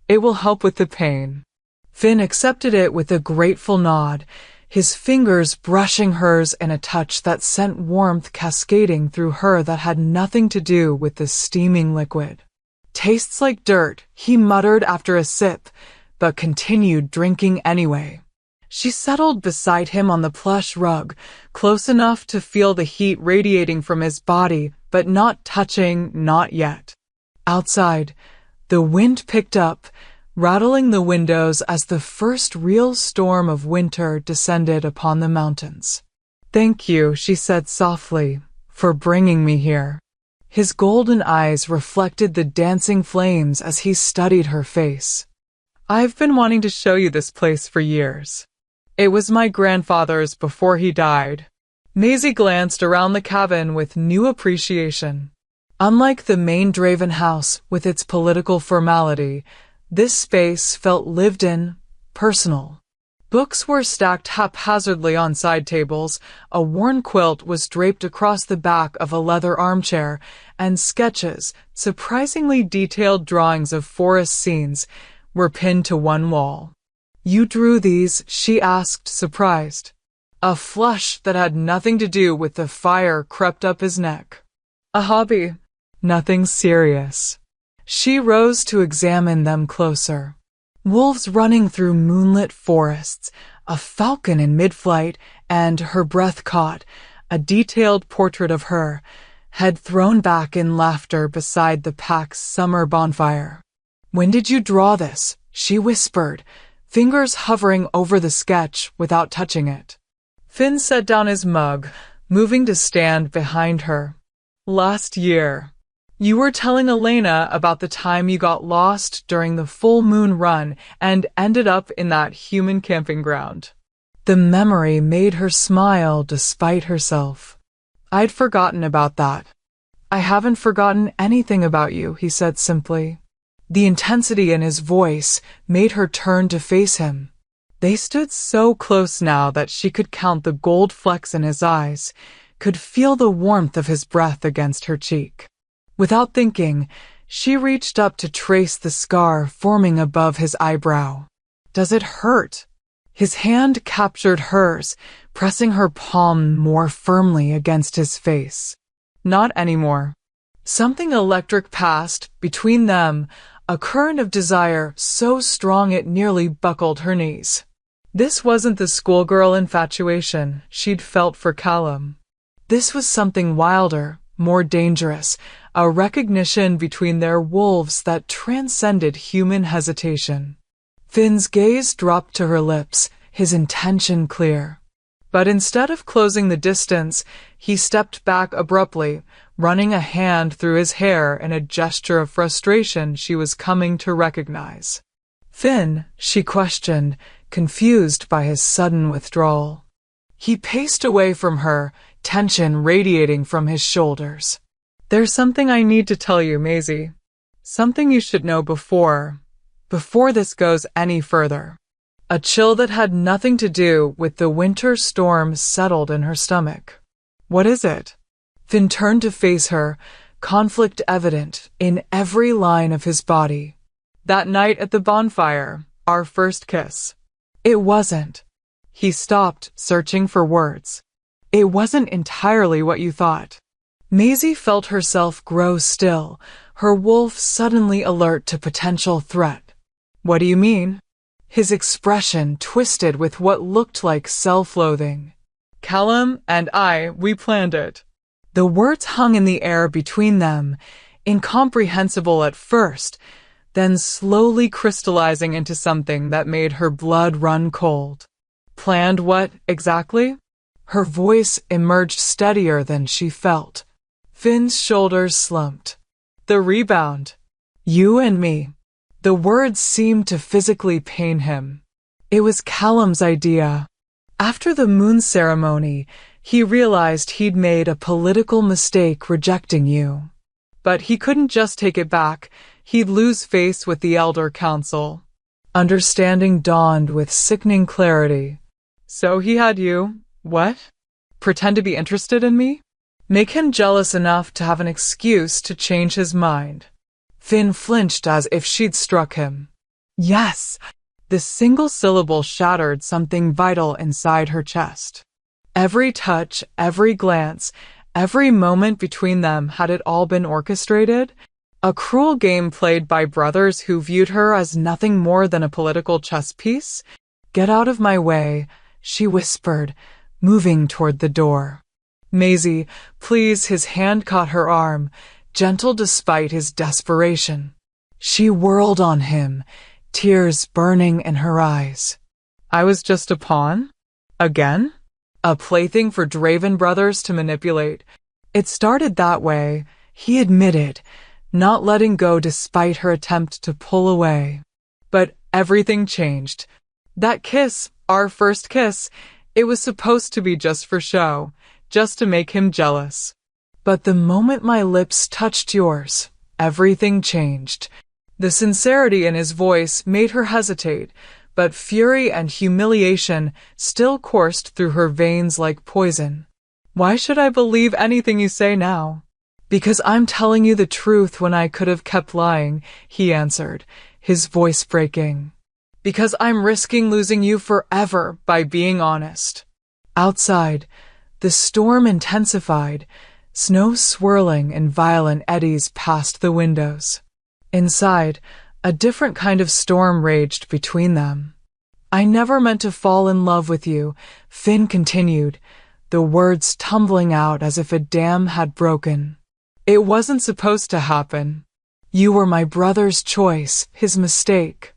It will help with the pain. Finn accepted it with a grateful nod, his fingers brushing hers in a touch that sent warmth cascading through her that had nothing to do with the steaming liquid. Tastes like dirt, he muttered after a sip, but continued drinking anyway. She settled beside him on the plush rug, close enough to feel the heat radiating from his body, but not touching, not yet. Outside, the wind picked up, rattling the windows as the first real storm of winter descended upon the mountains. Thank you, she said softly, for bringing me here. His golden eyes reflected the dancing flames as he studied her face. I've been wanting to show you this place for years. It was my grandfather's before he died. Maisie glanced around the cabin with new appreciation. Unlike the main Draven house with its political formality, this space felt lived in, personal. Books were stacked haphazardly on side tables, a worn quilt was draped across the back of a leather armchair, and sketches, surprisingly detailed drawings of forest scenes, were pinned to one wall. You drew these? She asked, surprised. A flush that had nothing to do with the fire crept up his neck. A hobby. Nothing serious. She rose to examine them closer. Wolves running through moonlit forests, a falcon in mid-flight, and, her breath caught, a detailed portrait of her, head thrown back in laughter beside the pack's summer bonfire. When did you draw this? She whispered, fingers hovering over the sketch without touching it. Finn set down his mug, moving to stand behind her. Last year. You were telling Elena about the time you got lost during the full moon run and ended up in that human camping ground. The memory made her smile despite herself. I'd forgotten about that. I haven't forgotten anything about you, he said simply. The intensity in his voice made her turn to face him. They stood so close now that she could count the gold flecks in his eyes, could feel the warmth of his breath against her cheek. Without thinking, she reached up to trace the scar forming above his eyebrow. Does it hurt? His hand captured hers, pressing her palm more firmly against his face. Not anymore. Something electric passed between them, a current of desire so strong it nearly buckled her knees. This wasn't the schoolgirl infatuation she'd felt for Callum. This was something wilder, more dangerous, a recognition between their wolves that transcended human hesitation. Finn's gaze dropped to her lips, his intention clear. But instead of closing the distance, he stepped back abruptly, running a hand through his hair in a gesture of frustration she was coming to recognize. "Finn?" she questioned, confused by his sudden withdrawal. He paced away from her, tension radiating from his shoulders. "There's something I need to tell you, Maisie. Something you should know before this goes any further." A chill that had nothing to do with the winter storm settled in her stomach. "What is it?" Finn turned to face her, conflict evident in every line of his body. "That night at the bonfire, our first kiss. It wasn't." He stopped, searching for words. "It wasn't entirely what you thought." Maisie felt herself grow still, her wolf suddenly alert to potential threat. "What do you mean?" His expression twisted with what looked like self-loathing. "Callum and we planned it." The words hung in the air between them, incomprehensible at first, then slowly crystallizing into something that made her blood run cold. "Planned what, exactly?" Her voice emerged steadier than she felt. Finn's shoulders slumped. "The rebound. You and me." The words seemed to physically pain him. It was Callum's idea. After the moon ceremony, he realized he'd made a political mistake rejecting you. But he couldn't just take it back. He'd lose face with the Elder Council. Understanding dawned with sickening clarity. "So he had you, what? Pretend to be interested in me? Make him jealous enough to have an excuse to change his mind." Finn flinched as if she'd struck him. "Yes!" The single syllable shattered something vital inside her chest. Every touch, every glance, every moment between them, had it all been orchestrated? A cruel game played by brothers who viewed her as nothing more than a political chess piece? "Get out of my way," she whispered, moving toward the door. "Maisie, please." His hand caught her arm, gentle despite his desperation. She whirled on him, tears burning in her eyes. "I was just a pawn? Again? A plaything for Draven brothers to manipulate?" It started that way, he admitted, not letting go despite her attempt to pull away. But everything changed. That kiss, our first kiss, it was supposed to be just for show, just to make him jealous. But the moment my lips touched yours, everything changed. The sincerity in his voice made her hesitate, but fury and humiliation still coursed through her veins like poison. "Why should I believe anything you say now?" "Because I'm telling you the truth when I could have kept lying," he answered, his voice breaking. "Because I'm risking losing you forever by being honest." Outside, the storm intensified, snow swirling in violent eddies past the windows. Inside, a different kind of storm raged between them. "I never meant to fall in love with you," Finn continued, the words tumbling out as if a dam had broken. "It wasn't supposed to happen. You were my brother's choice, his mistake.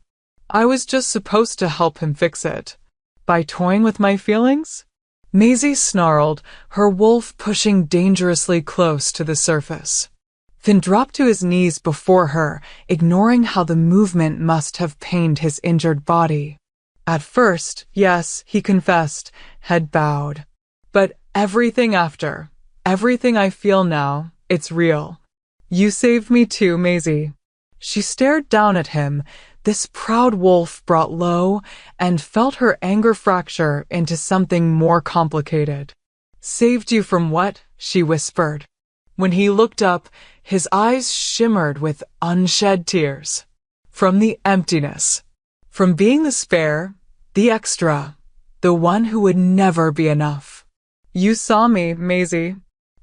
I was just supposed to help him fix it. By toying with my feelings?" Maisie snarled, her wolf pushing dangerously close to the surface. Finn dropped to his knees before her, ignoring how the movement must have pained his injured body. At first, yes, he confessed, head bowed. But everything after, everything I feel now, it's real. You saved me too, Maisie. She stared down at him, this proud wolf brought low, and felt her anger fracture into something more complicated. Saved you from what? She whispered. When he looked up, his eyes shimmered with unshed tears. From the emptiness. From being the spare, the extra, the one who would never be enough. You saw me, Maisie.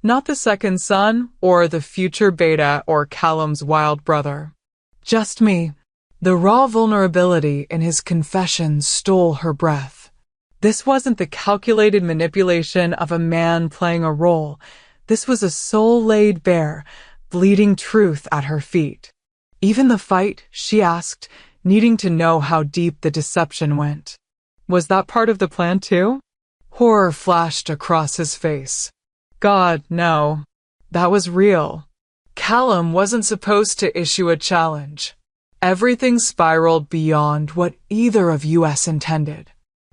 Not the second son, or the future beta, or Callum's wild brother. Just me. The raw vulnerability in his confession stole her breath. This wasn't the calculated manipulation of a man playing a role. This was a soul laid bare, bleeding truth at her feet. Even the fight, she asked, needing to know how deep the deception went. Was that part of the plan too? Horror flashed across his face. God, no. That was real. Callum wasn't supposed to issue a challenge. Everything spiraled beyond what either of us intended.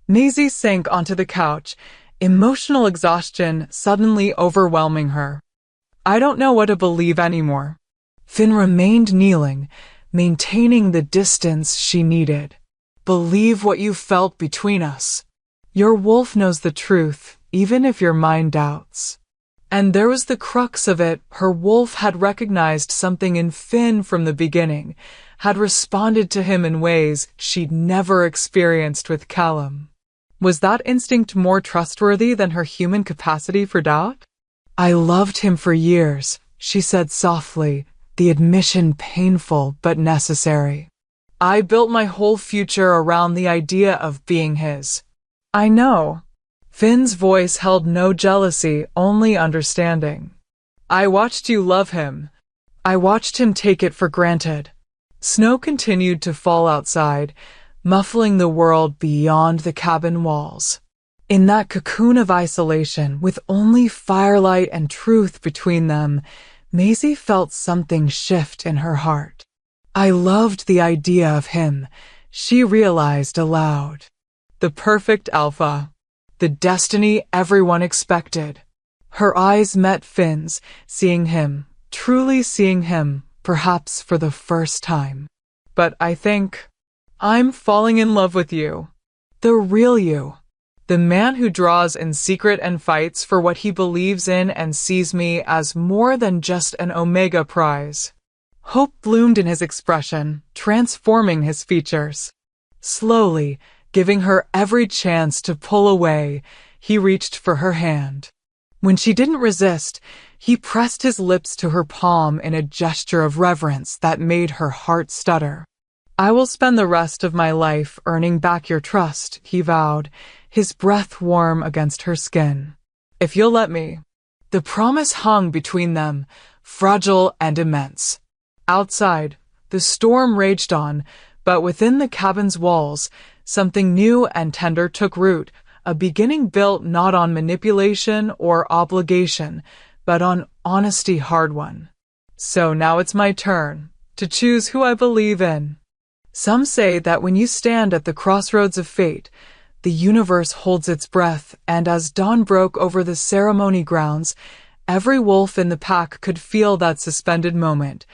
Maisie sank onto the couch, emotional exhaustion suddenly overwhelming her. I don't know what to believe anymore. Finn remained kneeling, maintaining the distance she needed. Believe what you felt between us. Your wolf knows the truth, even if your mind doubts. And there was the crux of it. Her wolf had recognized something in Finn from the beginning, had responded to him in ways she'd never experienced with Callum. Was that instinct more trustworthy than her human capacity for doubt? I loved him for years, she said softly, the admission painful but necessary. I built my whole future around the idea of being his. I know. Finn's voice held no jealousy, only understanding. I watched you love him. I watched him take it for granted. Snow continued to fall outside, muffling the world beyond the cabin walls. In that cocoon of isolation, with only firelight and truth between them, Maisie felt something shift in her heart. I loved the idea of him, she realized aloud. The perfect alpha. The destiny everyone expected. Her eyes met Finn's, seeing him, truly seeing him, perhaps for the first time. But I think I'm falling in love with you. The real you. The man who draws in secret and fights for what he believes in and sees me as more than just an Omega prize. Hope bloomed in his expression, transforming his features. Slowly, giving her every chance to pull away, he reached for her hand. When she didn't resist, he pressed his lips to her palm in a gesture of reverence that made her heart stutter. I will spend the rest of my life earning back your trust, he vowed, his breath warm against her skin. If you'll let me. The promise hung between them, fragile and immense. Outside, the storm raged on, but within the cabin's walls, something new and tender took root, a beginning built not on manipulation or obligation, but on honesty hard-won. So now it's my turn to choose who I believe in. Some say that when you stand at the crossroads of fate, the universe holds its breath, and as dawn broke over the ceremony grounds, every wolf in the pack could feel that suspended moment,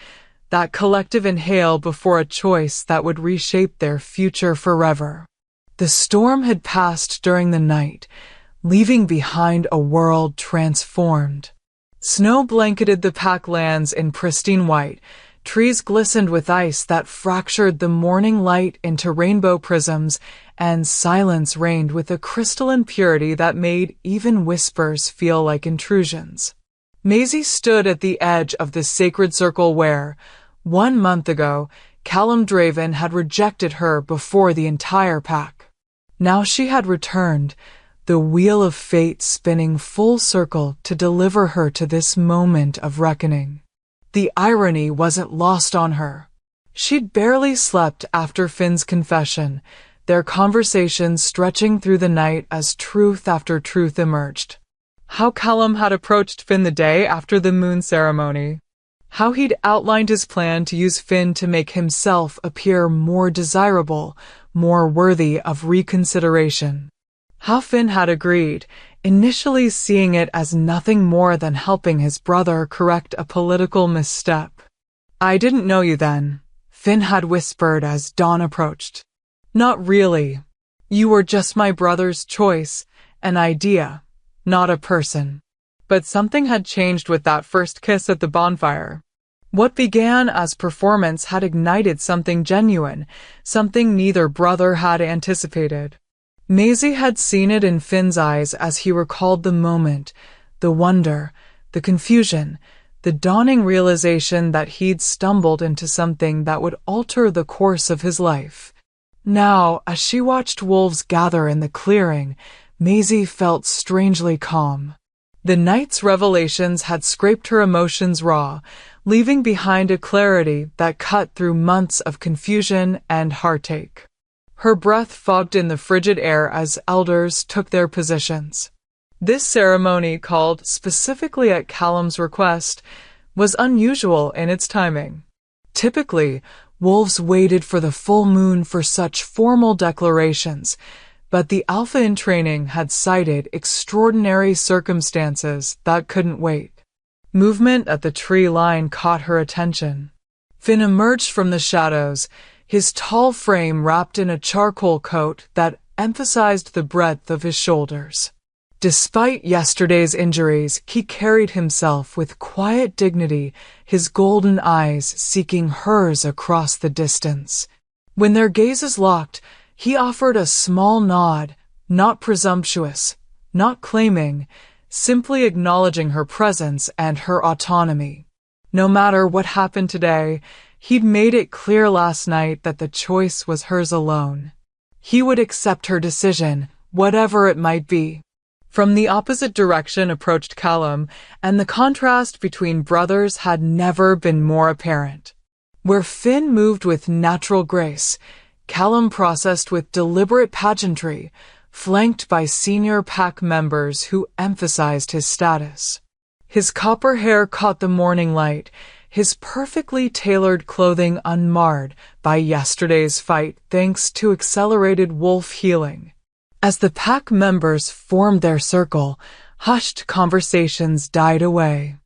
that collective inhale before a choice that would reshape their future forever. The storm had passed during the night, leaving behind a world transformed. Snow blanketed the pack lands in pristine white. Trees glistened with ice that fractured the morning light into rainbow prisms, and silence reigned with a crystalline purity that made even whispers feel like intrusions. Maisie stood at the edge of the sacred circle where, 1 month ago, Callum Draven had rejected her before the entire pack. Now she had returned, the wheel of fate spinning full circle to deliver her to this moment of reckoning. The irony wasn't lost on her. She'd barely slept after Finn's confession, their conversations stretching through the night as truth after truth emerged. How Callum had approached Finn the day after the moon ceremony. How he'd outlined his plan to use Finn to make himself appear more desirable, more worthy of reconsideration. How Finn had agreed, initially seeing it as nothing more than helping his brother correct a political misstep. I didn't know you then, Finn had whispered as dawn approached. Not really. You were just my brother's choice, an idea. not a person. But something had changed with that first kiss at the bonfire. What began as performance had ignited something genuine, something neither brother had anticipated. Maisie had seen it in Finn's eyes as he recalled the moment, the wonder, the confusion, the dawning realization that he'd stumbled into something that would alter the course of his life. Now, as she watched wolves gather in the clearing, Maisie felt strangely calm. The night's revelations had scraped her emotions raw, leaving behind a clarity that cut through months of confusion and heartache. Her breath fogged in the frigid air as elders took their positions. This ceremony, called specifically at Callum's request, was unusual in its timing. Typically, wolves waited for the full moon for such formal declarations, but the Alpha in training had cited extraordinary circumstances that couldn't wait. Movement at the tree line caught her attention. Finn emerged from the shadows, his tall frame wrapped in a charcoal coat that emphasized the breadth of his shoulders. Despite yesterday's injuries, he carried himself with quiet dignity, his golden eyes seeking hers across the distance. When their gazes locked, he offered a small nod, not presumptuous, not claiming, simply acknowledging her presence and her autonomy. No matter what happened today, he'd made it clear last night that the choice was hers alone. He would accept her decision, whatever it might be. From the opposite direction approached Callum, and the contrast between brothers had never been more apparent. Where Finn moved with natural grace, Callum processed with deliberate pageantry, flanked by senior pack members who emphasized his status. His copper hair caught the morning light, his perfectly tailored clothing unmarred by yesterday's fight thanks to accelerated wolf healing. As the pack members formed their circle, hushed conversations died away.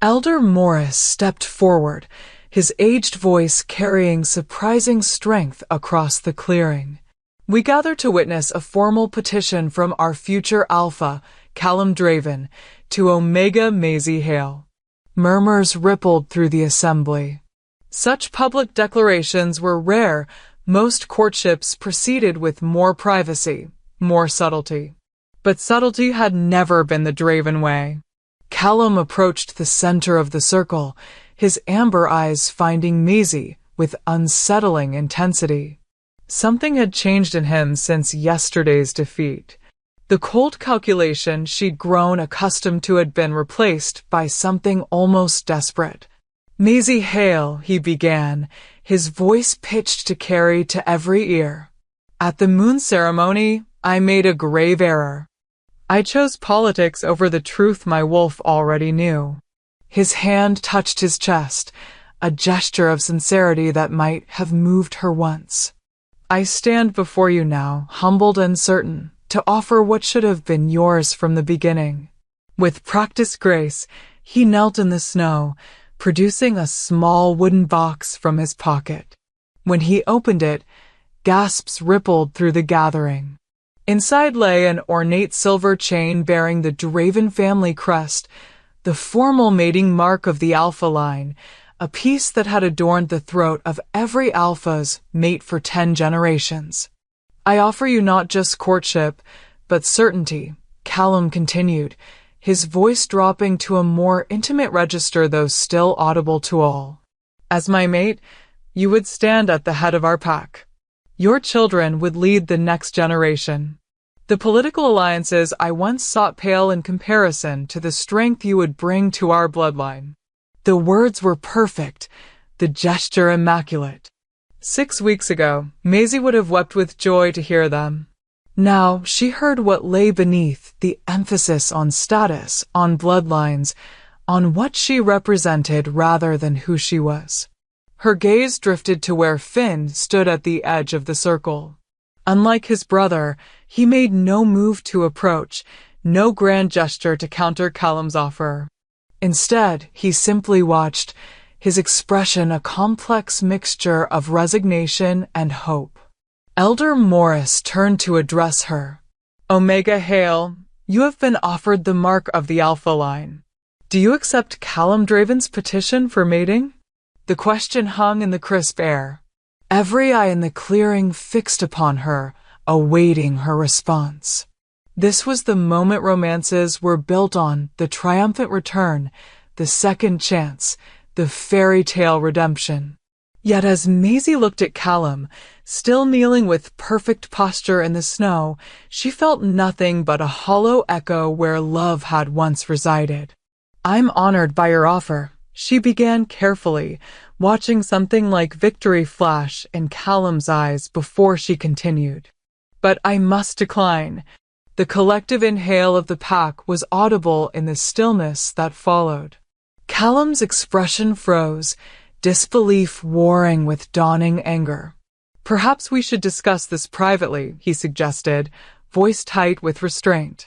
Elder Morris stepped forward, his aged voice carrying surprising strength across the clearing. We gather to witness a formal petition from our future Alpha, Callum Draven, to Omega Maisie Hale. Murmurs rippled through the assembly. Such public declarations were rare. Most courtships proceeded with more privacy, more subtlety. But subtlety had never been the Draven way. Callum approached the center of the circle, his amber eyes finding Maisie with unsettling intensity. Something had changed in him since yesterday's defeat. The cold calculation she'd grown accustomed to had been replaced by something almost desperate. Maisie Hale, he began, his voice pitched to carry to every ear. At the moon ceremony, I made a grave error. I chose politics over the truth my wolf already knew. His hand touched his chest, a gesture of sincerity that might have moved her once. I stand before you now, humbled and certain, to offer what should have been yours from the beginning. With practiced grace, he knelt in the snow, producing a small wooden box from his pocket. When he opened it, gasps rippled through the gathering. Inside lay an ornate silver chain bearing the Draven family crest, the formal mating mark of the Alpha line, a piece that had adorned the throat of every Alpha's mate for 10 generations. I offer you not just courtship, but certainty, Callum continued, his voice dropping to a more intimate register though still audible to all. As my mate, you would stand at the head of our pack. Your children would lead the next generation. The political alliances I once sought pale in comparison to the strength you would bring to our bloodline. The words were perfect, the gesture immaculate. 6 weeks ago, Maisie would have wept with joy to hear them. Now she heard what lay beneath, the emphasis on status, on bloodlines, on what she represented rather than who she was. Her gaze drifted to where Finn stood at the edge of the circle. Unlike his brother, he made no move to approach, no grand gesture to counter Callum's offer. Instead, he simply watched, his expression a complex mixture of resignation and hope. Elder Morris turned to address her. Omega Hale, You have been offered the mark of the Alpha line. Do you accept Callum Draven's petition for mating? The question hung in the crisp air. Every eye in the clearing fixed upon her, awaiting her response. This was the moment romances were built on, the triumphant return, the second chance, the fairy tale redemption. Yet as Maisie looked at Callum, still kneeling with perfect posture in the snow, she felt nothing but a hollow echo where love had once resided. I'm honored by your offer, she began carefully, watching something like victory flash in Callum's eyes before she continued. But I must decline. The collective inhale of the pack was audible in the stillness that followed. Callum's expression froze, disbelief warring with dawning anger. Perhaps we should discuss this privately, he suggested, voice tight with restraint.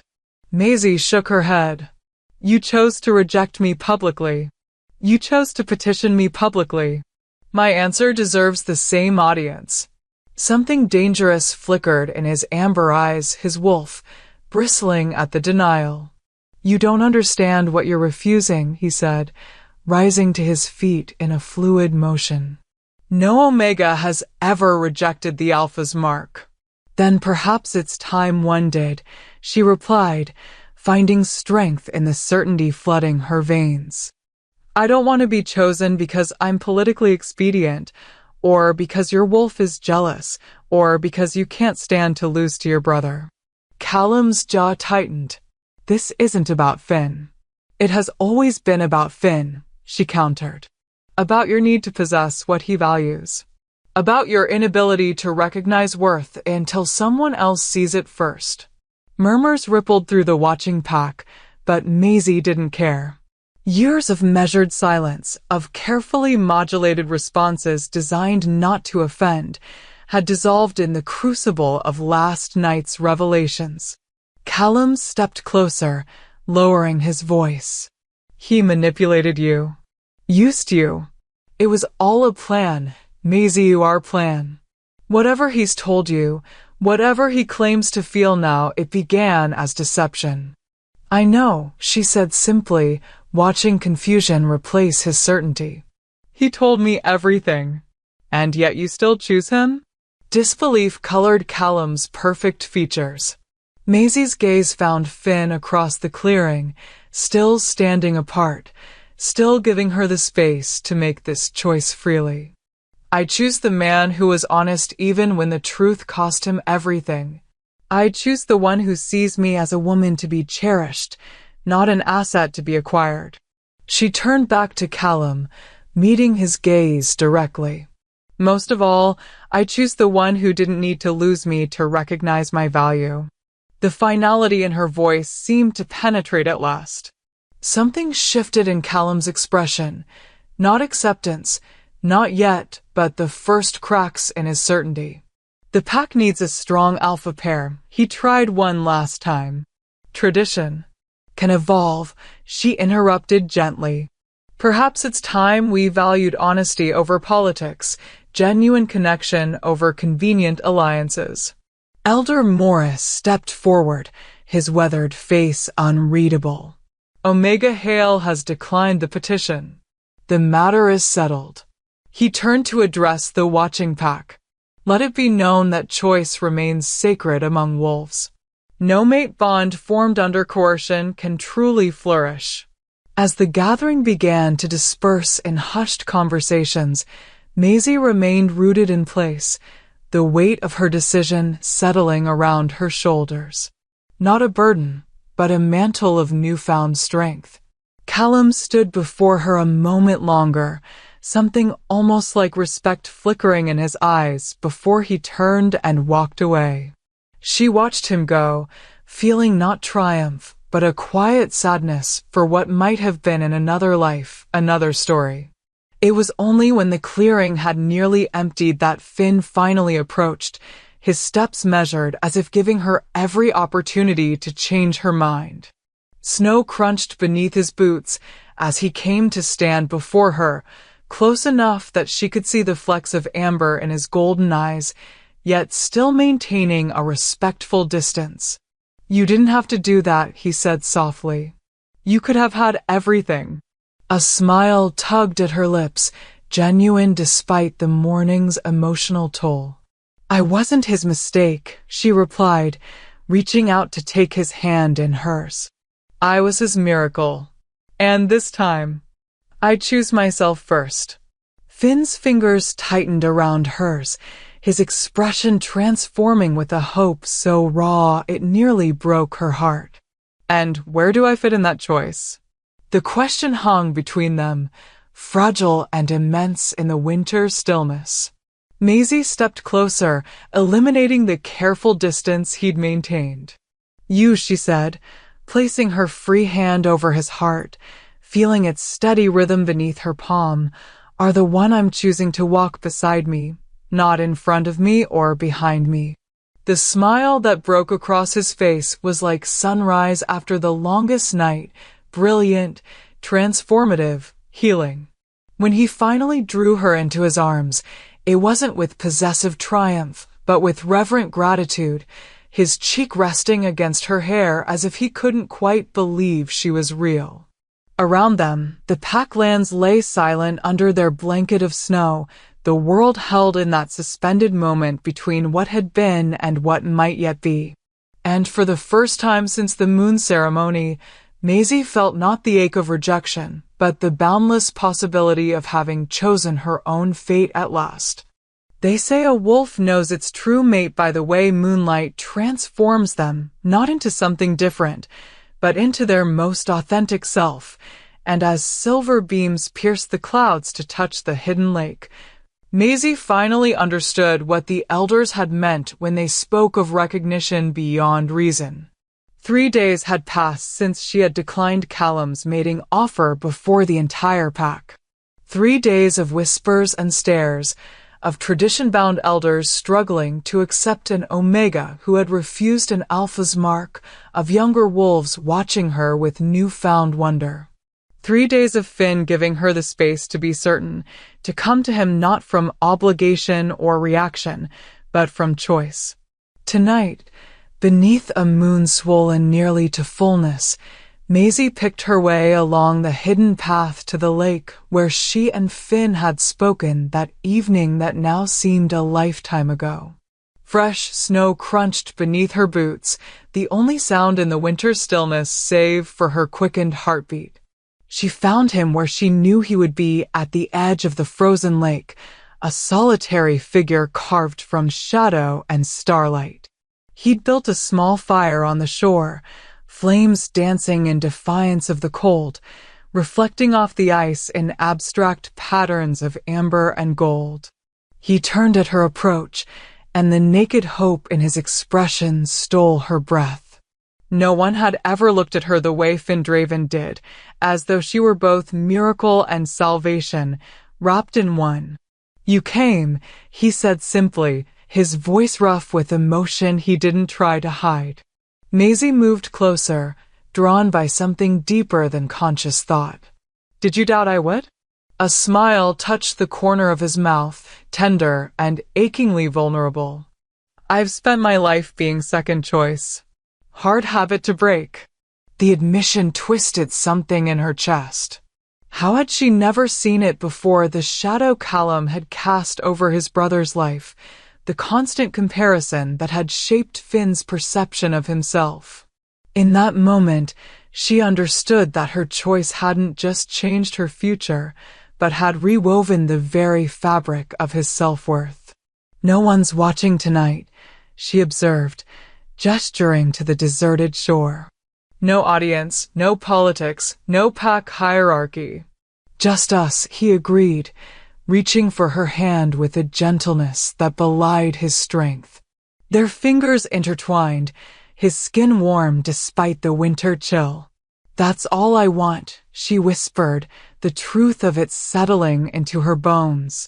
Maisie shook her head. You chose to reject me publicly. You chose to petition me publicly. My answer deserves the same audience. Something dangerous flickered in his amber eyes, his wolf, bristling at the denial. You don't understand what you're refusing, he said, rising to his feet in a fluid motion. No Omega has ever rejected the Alpha's mark. Then perhaps it's time one did, she replied, finding strength in the certainty flooding her veins. I don't want to be chosen because I'm politically expedient, or because your wolf is jealous, or because you can't stand to lose to your brother. Callum's jaw tightened. This isn't about Finn. It has always been about Finn, she countered. About your need to possess what he values. About your inability to recognize worth until someone else sees it first. Murmurs rippled through the watching pack, but Maisie didn't care. Years of measured silence, of carefully modulated responses designed not to offend, had dissolved in the crucible of last night's revelations. Callum stepped closer, lowering his voice. He manipulated you. Used you. It was all a plan, Maisie, our plan. Whatever he's told you, whatever he claims to feel now, it began as deception. I know, she said simply, watching confusion replace his certainty. He told me everything. And yet you still choose him? Disbelief colored Callum's perfect features. Maisie's gaze found Finn across the clearing, still standing apart, still giving her the space to make this choice freely. I choose the man who was honest even when the truth cost him everything. I choose the one who sees me as a woman to be cherished, not an asset to be acquired. She turned back to Callum, meeting his gaze directly. Most of all, I choose the one who didn't need to lose me to recognize my value. The finality in her voice seemed to penetrate at last. Something shifted in Callum's expression. Not acceptance, not yet, but the first cracks in his certainty. The pack needs a strong alpha pair. He tried one last time. Tradition can evolve, she interrupted gently. Perhaps it's time we valued honesty over politics, genuine connection over convenient alliances. Elder Morris stepped forward, his weathered face unreadable. Omega Hale has declined the petition. The matter is settled. He turned to address the watching pack. Let it be known that choice remains sacred among wolves. No mate bond formed under coercion can truly flourish. As the gathering began to disperse in hushed conversations, Maisie remained rooted in place, the weight of her decision settling around her shoulders. Not a burden, but a mantle of newfound strength. Callum stood before her a moment longer, something almost like respect flickering in his eyes before he turned and walked away. She watched him go, feeling not triumph, but a quiet sadness for what might have been in another life, another story. It was only when the clearing had nearly emptied that Finn finally approached, his steps measured as if giving her every opportunity to change her mind. Snow crunched beneath his boots as he came to stand before her, close enough that she could see the flecks of amber in his golden eyes, yet still maintaining a respectful distance. You didn't have to do that, he said softly. You could have had everything. A smile tugged at her lips, genuine despite the morning's emotional toll. I wasn't his mistake, she replied, reaching out to take his hand in hers. I was his miracle. And this time, I choose myself first. Finn's fingers tightened around hers, his expression transforming with a hope so raw it nearly broke her heart. And where do I fit in that choice? The question hung between them, fragile and immense in the winter stillness. Maisie stepped closer, eliminating the careful distance he'd maintained. You, she said, placing her free hand over his heart, feeling its steady rhythm beneath her palm, are the one I'm choosing to walk beside me, not in front of me or behind me. The smile that broke across his face was like sunrise after the longest night, brilliant, transformative, healing. When he finally drew her into his arms, it wasn't with possessive triumph, but with reverent gratitude, his cheek resting against her hair as if he couldn't quite believe she was real. Around them, the packlands lay silent under their blanket of snow, the world held in that suspended moment between what had been and what might yet be. And for the first time since the moon ceremony, Maisie felt not the ache of rejection, but the boundless possibility of having chosen her own fate at last. They say a wolf knows its true mate by the way moonlight transforms them, not into something different, but into their most authentic self, and as silver beams pierced the clouds to touch the hidden lake, Maisie finally understood what the elders had meant when they spoke of recognition beyond reason. 3 days had passed since she had declined Callum's mating offer before the entire pack. 3 days of whispers and stares, of tradition-bound elders struggling to accept an Omega who had refused an Alpha's mark, of younger wolves watching her with newfound wonder. 3 days of Finn giving her the space to be certain, to come to him not from obligation or reaction, but from choice. Tonight, beneath a moon swollen nearly to fullness, Maisie picked her way along the hidden path to the lake where she and Finn had spoken that evening that now seemed a lifetime ago. Fresh snow crunched beneath her boots, the only sound in the winter stillness save for her quickened heartbeat. She found him where she knew he would be, at the edge of the frozen lake, a solitary figure carved from shadow and starlight. He'd built a small fire on the shore, flames dancing in defiance of the cold, reflecting off the ice in abstract patterns of amber and gold. He turned at her approach, and the naked hope in his expression stole her breath. No one had ever looked at her the way Finn Draven did, as though she were both miracle and salvation, wrapped in one. You came, he said simply, his voice rough with emotion he didn't try to hide. Maisie moved closer, drawn by something deeper than conscious thought. Did you doubt I would? A smile touched the corner of his mouth, tender and achingly vulnerable. I've spent my life being second choice. Hard habit to break. The admission twisted something in her chest. How had she never seen it before? The shadow Callum had cast over his brother's life, the constant comparison that had shaped Finn's perception of himself. In that moment, she understood that her choice hadn't just changed her future, but had rewoven the very fabric of his self-worth. No one's watching tonight, she observed, gesturing to the deserted shore. No audience, no politics, no pack hierarchy. Just us, he agreed, reaching for her hand with a gentleness that belied his strength. Their fingers intertwined, his skin warm despite the winter chill. That's all I want, she whispered, the truth of it settling into her bones.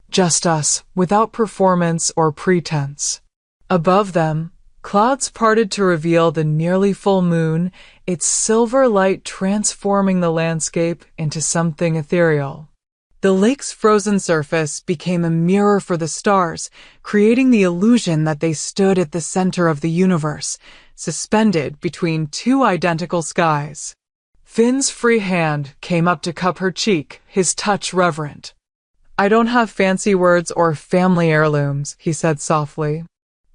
Just us, without performance or pretense. Above them, clouds parted to reveal the nearly full moon, its silver light transforming the landscape into something ethereal. The lake's frozen surface became a mirror for the stars, creating the illusion that they stood at the center of the universe, suspended between two identical skies. Finn's free hand came up to cup her cheek, his touch reverent. "I don't have fancy words or family heirlooms," he said softly.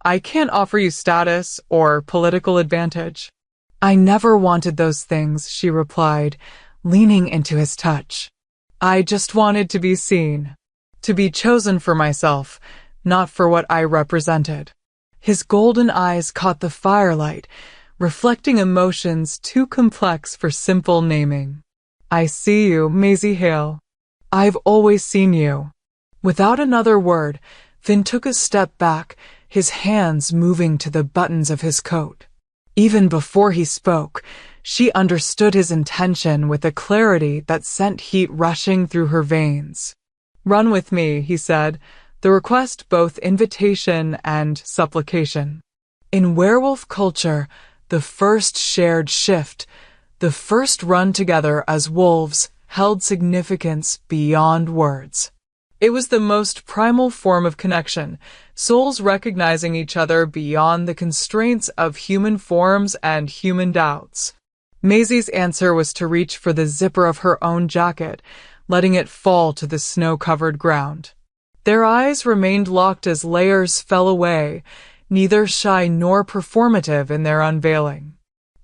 "I can't offer you status or political advantage." "I never wanted those things," she replied, leaning into his touch. "I just wanted to be seen, to be chosen for myself, not for what I represented." His golden eyes caught the firelight, reflecting emotions too complex for simple naming. "I see you, Maisie Hale. I've always seen you." Without another word, Finn took a step back, his hands moving to the buttons of his coat. Even before he spoke, she understood his intention with a clarity that sent heat rushing through her veins. "Run with me," he said, the request both invitation and supplication. In werewolf culture, the first shared shift, the first run together as wolves, held significance beyond words. It was the most primal form of connection, souls recognizing each other beyond the constraints of human forms and human doubts. Maisie's answer was to reach for the zipper of her own jacket, letting it fall to the snow-covered ground. Their eyes remained locked as layers fell away, neither shy nor performative in their unveiling.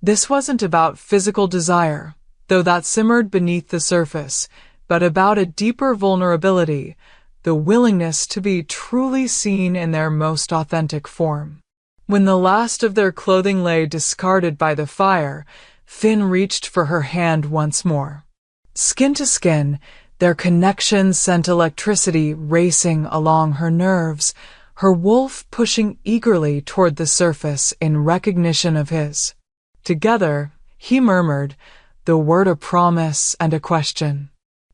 This wasn't about physical desire, though that simmered beneath the surface, but about a deeper vulnerability, the willingness to be truly seen in their most authentic form. When the last of their clothing lay discarded by the fire, Finn reached for her hand once more. Skin to skin, their connection sent electricity racing along her nerves, her wolf pushing eagerly toward the surface in recognition of his. Together, he murmured, the word a promise and a question.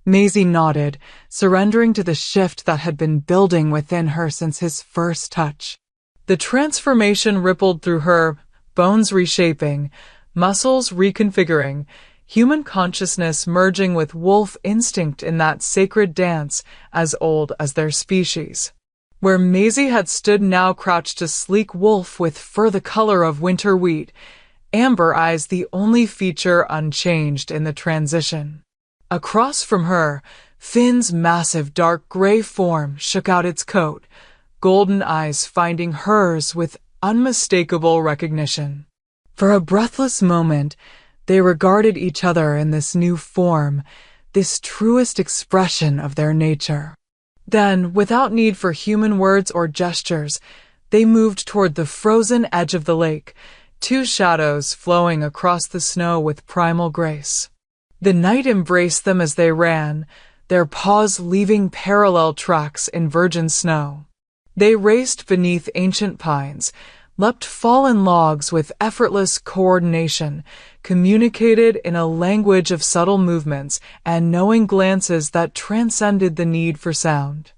Maisie nodded, surrendering to the shift that had been building within her since his first touch. The transformation rippled through her, bones reshaping, muscles reconfiguring, human consciousness merging with wolf instinct in that sacred dance as old as their species. Where Maisie had stood now crouched a sleek wolf with fur the color of winter wheat, amber eyes the only feature unchanged in the transition. Across from her, Finn's massive dark gray form shook out its coat, golden eyes finding hers with unmistakable recognition. For a breathless moment, they regarded each other in this new form, this truest expression of their nature. Then, without need for human words or gestures, they moved toward the frozen edge of the lake, two shadows flowing across the snow with primal grace. The night embraced them as they ran, their paws leaving parallel tracks in virgin snow. They raced beneath ancient pines, leapt fallen logs with effortless coordination, communicated in a language of subtle movements and knowing glances that transcended the need for sound.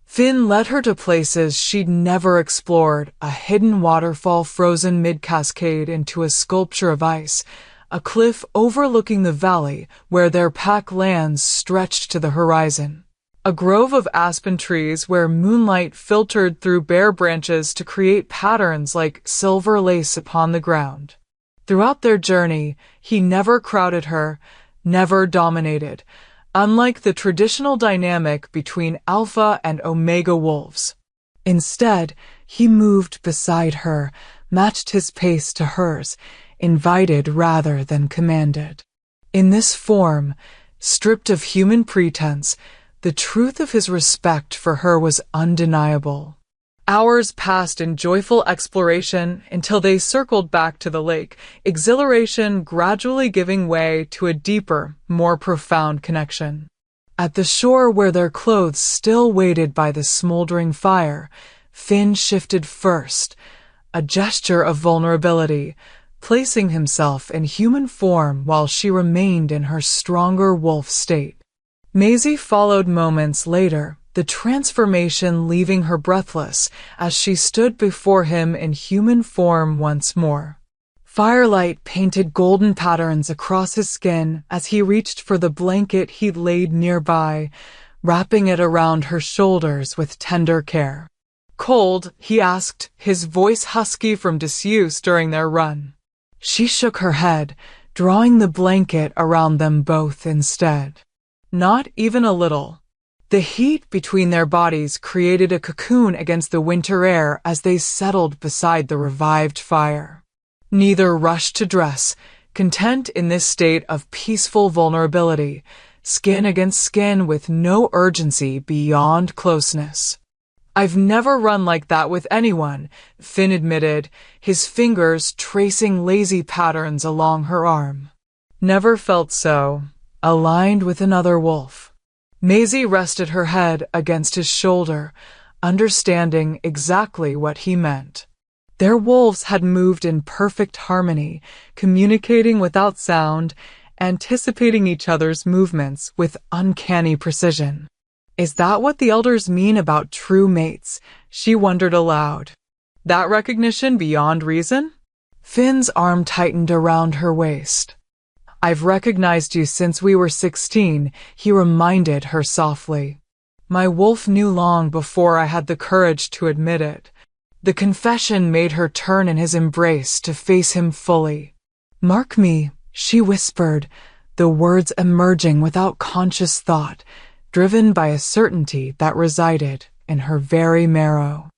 Finn led her to places she'd never explored, a hidden waterfall frozen mid-cascade into a sculpture of ice, a cliff overlooking the valley where their pack lands stretched to the horizon. A grove of aspen trees where moonlight filtered through bare branches to create patterns like silver lace upon the ground. Throughout their journey, he never crowded her, never dominated, unlike the traditional dynamic between alpha and omega wolves. Instead, he moved beside her, matched his pace to hers, invited rather than commanded. In this form, stripped of human pretense, the truth of his respect for her was undeniable. Hours passed in joyful exploration until they circled back to the lake, exhilaration gradually giving way to a deeper, more profound connection. At the shore where their clothes still waited by the smoldering fire, Finn shifted first, a gesture of vulnerability, placing himself in human form while she remained in her stronger wolf state. Maisie followed moments later, the transformation leaving her breathless as she stood before him in human form once more. Firelight painted golden patterns across his skin as he reached for the blanket he'd laid nearby, wrapping it around her shoulders with tender care. Cold? He asked, his voice husky from disuse during their run. She shook her head, drawing the blanket around them both instead. Not even a little. The heat between their bodies created a cocoon against the winter air as they settled beside the revived fire. Neither rushed to dress, content in this state of peaceful vulnerability, skin against skin with no urgency beyond closeness. I've never run like that with anyone, Finn admitted, his fingers tracing lazy patterns along her arm. Never felt so, aligned with another wolf. Maisie rested her head against his shoulder, understanding exactly what he meant. Their wolves had moved in perfect harmony, communicating without sound, anticipating each other's movements with uncanny precision. Is that what the elders mean about true mates? She wondered aloud. That recognition beyond reason? Finn's arm tightened around her waist. I've recognized you since we were 16, he reminded her softly. My wolf knew long before I had the courage to admit it. The confession made her turn in his embrace to face him fully. Mark me, she whispered, the words emerging without conscious thought, driven by a certainty that resided in her very marrow.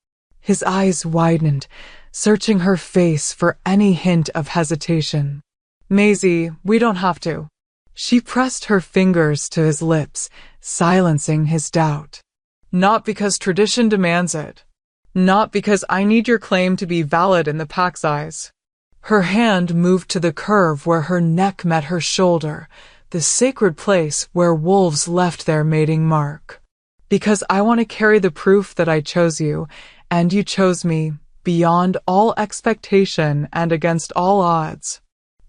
His eyes widened, searching her face for any hint of hesitation. Maisie, we don't have to. She pressed her fingers to his lips, silencing his doubt. Not because tradition demands it. Not because I need your claim to be valid in the pack's eyes. Her hand moved to the curve where her neck met her shoulder, the sacred place where wolves left their mating mark. Because I want to carry the proof that I chose you, and you chose me, beyond all expectation and against all odds.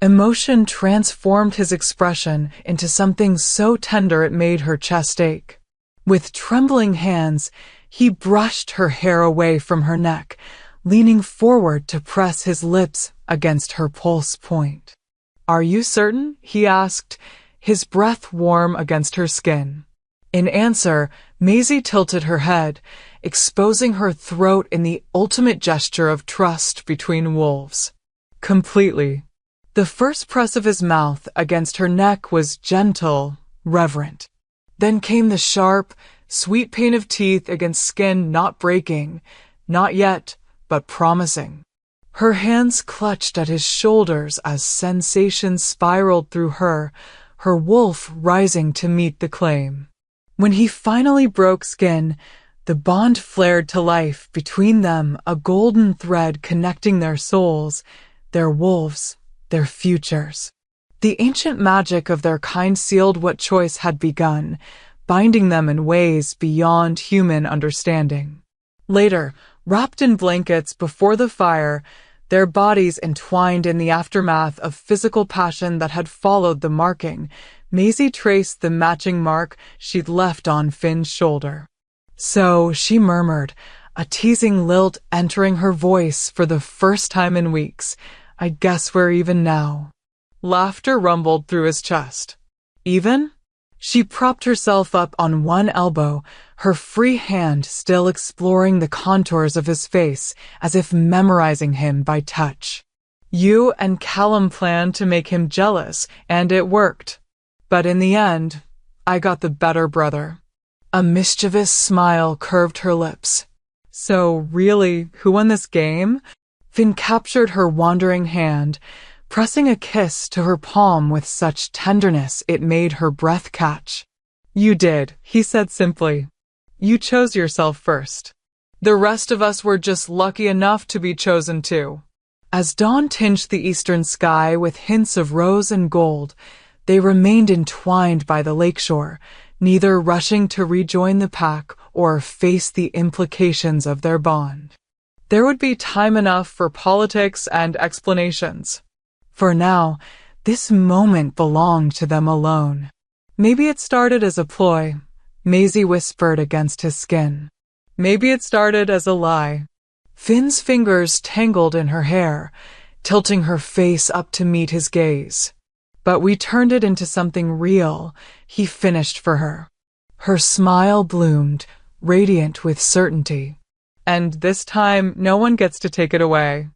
Emotion transformed his expression into something so tender it made her chest ache. With trembling hands, he brushed her hair away from her neck, leaning forward to press his lips against her pulse point. Are you certain? He asked, his breath warm against her skin. In answer, Maisie tilted her head, exposing her throat in the ultimate gesture of trust between wolves. Completely. The first press of his mouth against her neck was gentle, reverent. Then came the sharp, sweet pain of teeth against skin not breaking, not yet, but promising. Her hands clutched at his shoulders as sensation spiraled through her wolf rising to meet the claim. When he finally broke skin, the bond flared to life between them, a golden thread connecting their souls, their wolves, their futures. The ancient magic of their kind sealed what choice had begun, binding them in ways beyond human understanding. Later, wrapped in blankets before the fire, their bodies entwined in the aftermath of physical passion that had followed the marking, Maisie traced the matching mark she'd left on Finn's shoulder. So, she murmured, a teasing lilt entering her voice for the first time in weeks, I guess we're even now. Laughter rumbled through his chest. Even? She propped herself up on one elbow, her free hand still exploring the contours of his face as if memorizing him by touch. You and Callum planned to make him jealous, and it worked. But in the end, I got the better brother. A mischievous smile curved her lips. So really, who won this game? Finn captured her wandering hand, pressing a kiss to her palm with such tenderness it made her breath catch. You did, he said simply. You chose yourself first. The rest of us were just lucky enough to be chosen too. As dawn tinged the eastern sky with hints of rose and gold, they remained entwined by the lakeshore, neither rushing to rejoin the pack or face the implications of their bond. There would be time enough for politics and explanations. For now, this moment belonged to them alone. Maybe it started as a ploy, Maisie whispered against his skin. Maybe it started as a lie. Finn's fingers tangled in her hair, tilting her face up to meet his gaze. But we turned it into something real, he finished for her. Her smile bloomed, radiant with certainty. and this time no one gets to take it away.